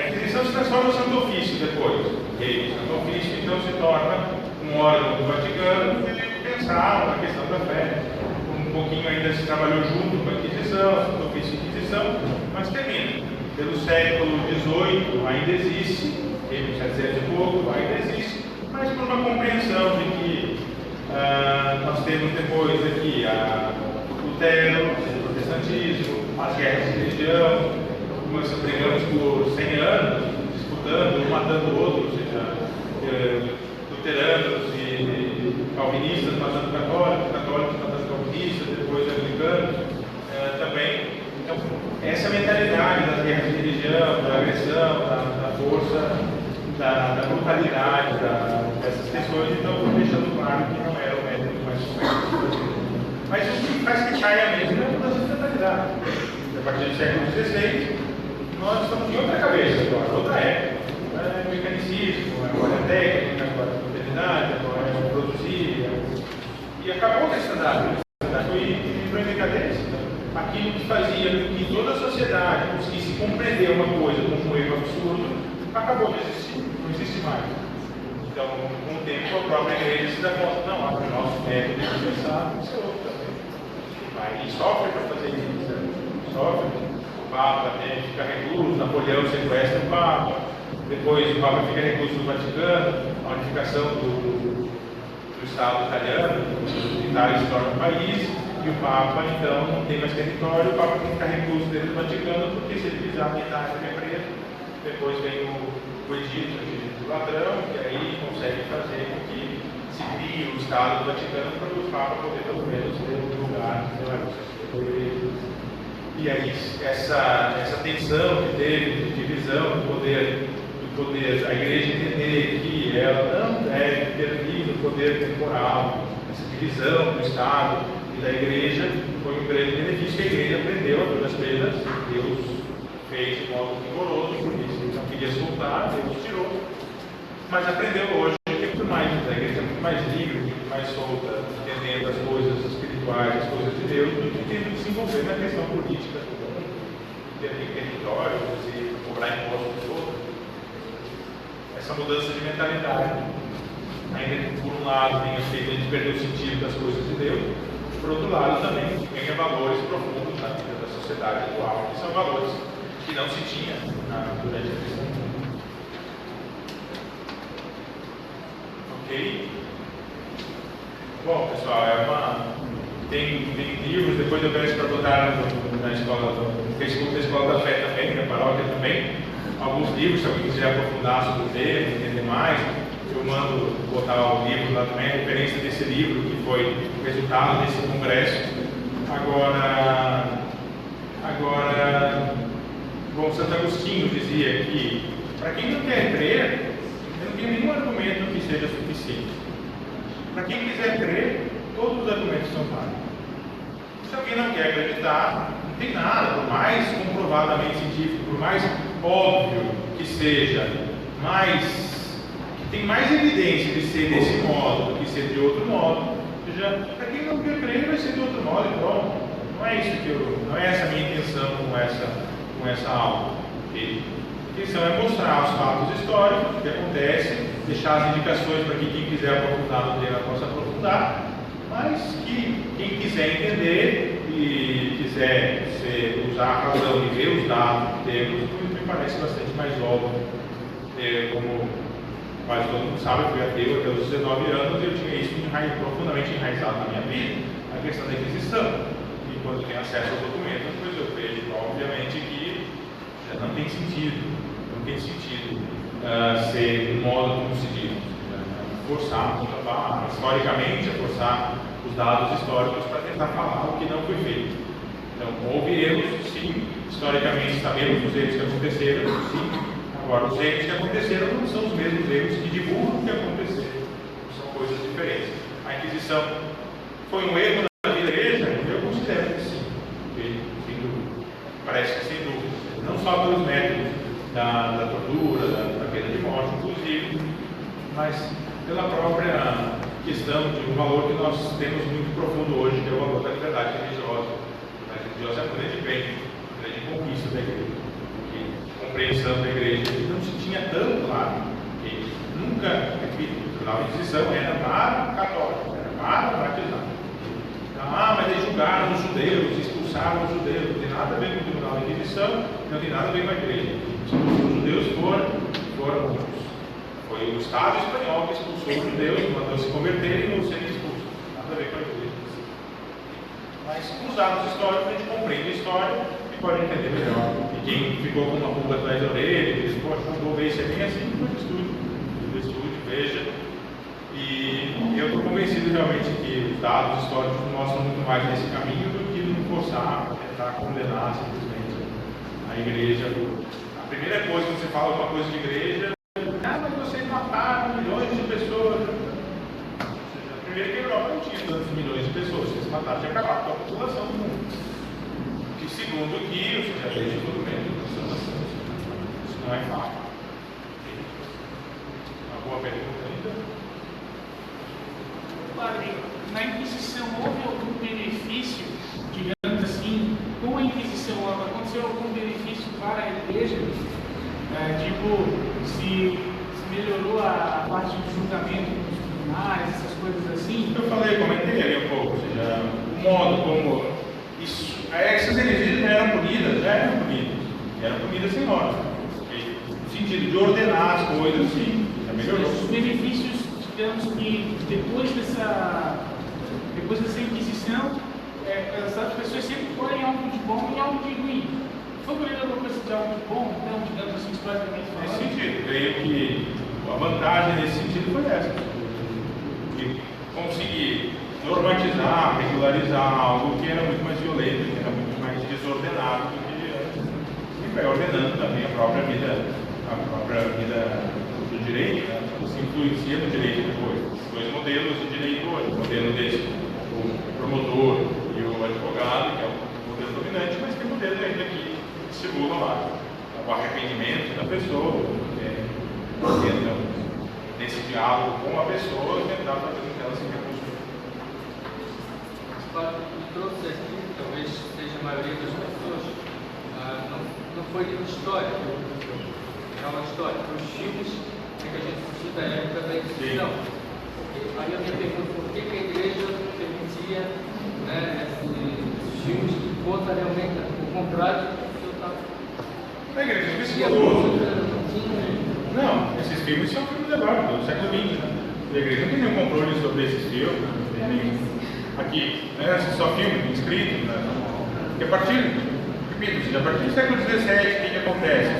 [SPEAKER 1] Inquisição se transforma no Santo Ofício depois. O Santo Ofício então se torna um órgão do Vaticano que pensava na questão da fé. Um pouquinho ainda se trabalhou junto com a Inquisição, Santo Ofício e Inquisição, mas termina. Pelo século XVIII ainda existe, pelo 700 e pouco ainda existe, mas por uma compreensão de que nós temos depois aqui Lutero, o protestantismo, as guerras de religião, nós brigamos por 100 anos, disputando, um matando o outro, ou seja, luteranos e calvinistas matando católicos, católicos matando calvinistas, depois anglicanos também. Então, essa mentalidade das guerras de religião, da agressão, da força, da brutalidade, dessas questões, então foi deixando claro que não era o método mais correto. Mas o que faz que caia mesmo é a mudança de mentalidade. A partir do século XVI, nós estamos em outra cabeça agora, outra época. É mecanicismo, agora é técnica, agora é modernidade, agora é produzir. E acabou a cristandade. Foi em decadência. Aquilo que fazia com que toda a sociedade conseguisse compreender uma coisa como um erro absurdo, acabou de existir, não existe mais. Então, com o tempo, a própria igreja se dá conta, não, o nosso método de pensar é outro também. E sofre para fazer isso, sofre. O Papa fica recluso, Napoleão sequestra o Papa, depois o Papa fica recluso no Vaticano, a unificação do Estado italiano, a Itália se torna um país, e o Papa então não tem mais território, o Papa tem que ficar recluso dentro do Vaticano, porque se ele pisar na Itália ele é preso. Depois vem o edito do ladrão, que aí consegue fazer com que se crie o Estado do Vaticano para o Papa poder pelo menos ter um lugar, e aí essa tensão que teve de divisão do poder, a igreja entender que ela não deve intervir no poder temporal, essa divisão do Estado e da igreja foi um grande benefício que a igreja aprendeu a todas as penas. Deus fez de modo rigoroso, porque se não queria soltar, Deus tirou. Mas aprendeu hoje que é muito mais, a igreja é muito mais livre, muito mais solta, entendendo as coisas espirituais, as coisas de Deus, do que tendo que se envolver na questão política, ter territórios e cobrar impostos dos outros. Essa mudança de mentalidade, ainda que por um lado tenha feito a gente perder o sentido das coisas de Deus, por outro lado também ganha valores profundos na vida da sociedade atual, que são valores que não se tinha durante a questão. Ok? Bom, pessoal, tem livros, depois eu peço para botar na escola, no Facebook da Escola da Fé também, na paróquia também, alguns livros, se alguém quiser aprofundar sobre o tema, entender mais, eu mando botar o livro lá também, a referência desse livro, que foi o resultado desse congresso. Agora, bom, Santo Agostinho dizia que, para quem não quer crer, não tem nenhum argumento que seja suficiente. Para quem quiser crer, todos os argumentos são válidos. Se alguém não quer acreditar, não tem nada, por mais comprovadamente científico, por mais óbvio que seja, tem mais evidência de ser desse modo do que ser de outro modo. Ou seja, para quem não quer crer, vai ser de outro modo e pronto. Não é isso não é essa a minha intenção com essa aula. Okay? A intenção é mostrar os fatos históricos, o que acontece, deixar as indicações para que quem quiser aprofundar no tema possa aprofundar, mas que quem quiser entender e quiser usar a razão e ver os dados que temos, me parece bastante mais óbvio. Como quase todo mundo sabe, eu fui ateu até os 19 anos e eu tinha isso profundamente enraizado na minha vida, a questão da Inquisição. E quando tenho acesso aos documentos, pois eu vejo, obviamente, que já não tem sentido, ser um modo como se diz, forçar, historicamente, forçar os dados históricos para tentar falar o que não foi feito. Então, houve erros, sim, historicamente sabemos os erros que aconteceram, sim. Agora, os erros que aconteceram não são os mesmos erros que divulgam o que aconteceu, são coisas diferentes. A Inquisição foi um erro na vida da igreja? Eu considero que sim, sem dúvida. Parece que sem dúvida. Não só pelos métodos da tortura, da pena de morte, inclusive, mas pela própria questão de um valor que nós temos muito profundo hoje, que é o valor da liberdade religiosa. A liberdade religiosa é uma grande bem, uma grande conquista da igreja. A compreensão da igreja não se tinha tão claro, que nunca, repito, o Tribunal de Inquisição era para católicos, era para batizar. Mas eles julgaram os judeus, expulsaram os judeus, não tem nada a ver com o Tribunal de Inquisição, não tem nada a ver com a igreja. Os judeus foram muitos. Foi o Estado espanhol que expulsou os judeus, mandou se converterem e não serem expulsos. Nada a ver com a igreja. Mas com os dados históricos a gente compreende a história e pode entender melhor. E quem ficou com uma pulga atrás da orelha e diz, poxa, não vou ver isso é bem assim, estude, veja. E eu estou convencido realmente que os dados históricos mostram muito mais nesse caminho do que no forçar, tentar condenar simplesmente a igreja. A primeira coisa que você fala alguma coisa de igreja, mas vocês mataram milhões de pessoas. Primeiro que a Europa não tinha tantos milhões de pessoas, vocês mataram, tinha acabado com a população do mundo. E segundo que, você já veja o documento, isso não é fácil. Uma boa pergunta ainda?
[SPEAKER 4] Padre, na Inquisição houve algum benefício, digamos assim, com a Inquisição aconteceu algum benefício para a igreja? Se melhorou a parte do julgamento dos tribunais, essas coisas assim?
[SPEAKER 1] Eu comentei ali um pouco, ou seja, o modo como essas heresias já eram punidas sem ordem. No sentido de ordenar as coisas, sim, já melhorou.
[SPEAKER 4] Os benefícios, digamos que depois dessa Inquisição, as pessoas sempre põem algo de bom e algo de ruim. Foi melhorou alguma coisa de algo de bom, então, digamos assim, historicamente falando?
[SPEAKER 1] Nesse sentido, creio que a vantagem nesse sentido foi essa. De conseguir normatizar, regularizar algo que era muito mais violento, que era muito mais desordenado do que antes. E vai ordenando também a própria vida do direito, né? Se influencia no direito depois. Dois modelos de direito hoje, o modelo desse, o promotor e o advogado, que é o modelo dominante, mas tem modelos ainda que simulam lá o arrependimento da pessoa, tentam, nesse diálogo com a pessoa, tentar fazer com que ela se reconstrua.
[SPEAKER 5] O trouxe aqui, talvez seja a maioria das pessoas, não foi de história, é uma história, foi os filmes que a gente assistiu da época da Inquisição. Aí eu me pergunto por que a igreja permitia esses filmes que conta realmente o contrário do que o senhor está.
[SPEAKER 1] A igreja especulou. Não, esses filmes são filmes agora, do século XX. Né? A igreja não tem nenhum controle sobre esses filmes, não tem nenhum. Aqui, só filme, escrito, né? Porque a partir, repito, a partir do século XVII, o que acontece?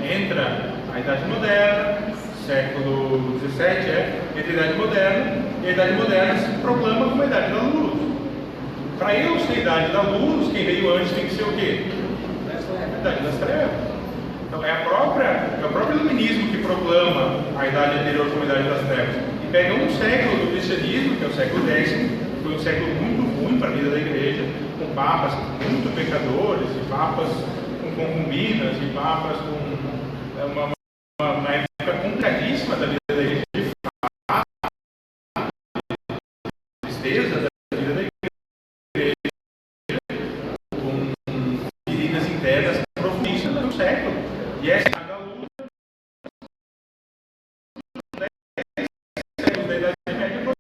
[SPEAKER 1] Entra a Idade Moderna, século XVII entre a Idade Moderna, e a Idade Moderna se proclama como a Idade da Luz. Para eu ser a Idade da Luz, quem veio antes tem que ser o quê? A Idade das Trevas. Então é o próprio iluminismo que proclama a Idade anterior como a Idade das Trevas. E pega um século do cristianismo, que é o século X, que foi um século muito ruim para a vida da igreja, com papas muito pecadores, e papas com concubinas, e papas com uma época complicadíssima da vida da igreja, de fato, tristeza da vida da igreja, com feridas internas profundíssimas no século. E essa é a luta da Idade Média.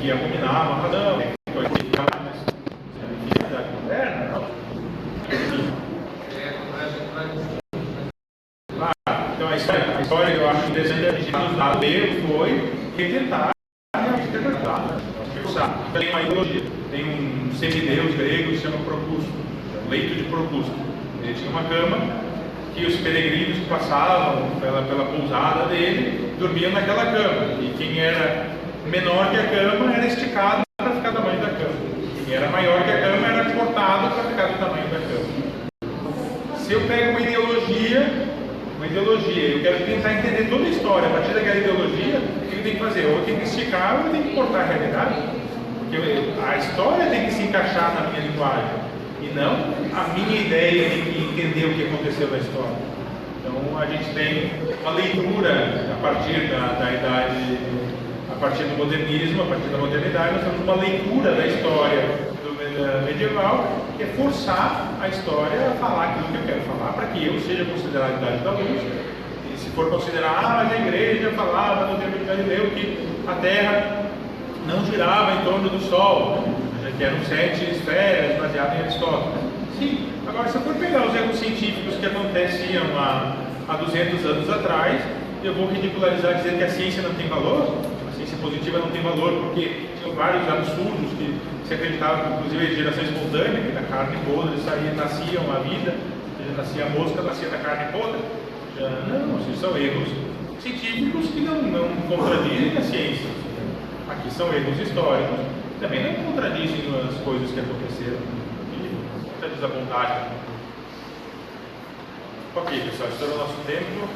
[SPEAKER 1] que abominavam Adão, coisa que mas a vida moderna, não. Então a história eu acho interessante, a gente nos dá foi tentar interpretar. Tem uma ideologia, tem um semideus grego que se chama Procusto, leito de Procusto. Ele tinha uma cama que os peregrinos que passavam pela pousada dele dormiam naquela cama. E quem era menor que a cama era esticado para ficar do tamanho da cama. Quem era maior que a cama era cortado para ficar do tamanho da cama. Se eu pego uma ideologia, eu quero tentar entender toda a história a partir daquela ideologia, o que eu tenho que fazer? Ou eu tenho que esticar ou eu tenho que cortar a realidade. Porque a história tem que se encaixar na minha linguagem e não a minha ideia de entender o que aconteceu na história. Então a gente tem uma leitura a partir da idade, a partir do modernismo, a partir da modernidade, nós temos uma leitura da história medieval, que é forçar a história a falar aquilo que eu quero falar, para que eu seja considerado a idade da luz. E se for considerar, mas a igreja falava no tempo de Galileu que a Terra não girava em torno do Sol, que eram 7 esferas baseadas em Aristóteles. Sim, agora se eu for pegar os erros científicos que aconteciam há 200 anos atrás, eu vou ridicularizar e dizer que a ciência não tem valor, a ciência positiva não tem valor, porque tinham vários absurdos que se acreditava, inclusive a geração espontânea, que da carne podre nasciam a vida, nascia a mosca, nascia da carne podre. Não, esses são erros científicos que não contradizem a ciência. Aqui são erros históricos, também não contradizem as coisas que aconteceram. Muita desabondagem. Ok, pessoal, estourou o nosso tempo.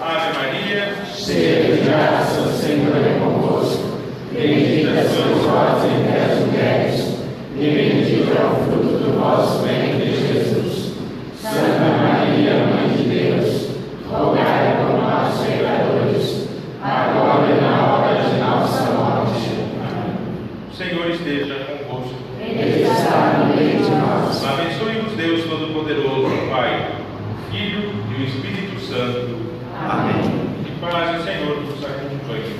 [SPEAKER 1] Ave Maria,
[SPEAKER 2] cheia de graça, o Senhor é convosco. Bendita sois vós entre as mulheres, e bendito é o fruto do vosso ventre, Jesus. Santa Maria, Mãe de Deus, rogai por nós, pecadores, agora e na hora de nossa morte. Amém.
[SPEAKER 1] O Senhor esteja convosco.
[SPEAKER 2] Ele está no meio de nós.
[SPEAKER 1] Abençoe-vos Deus Todo-Poderoso, Pai, Filho e o Espírito Santo.
[SPEAKER 2] Amém.
[SPEAKER 1] Que paz do Senhor vos acompanhe.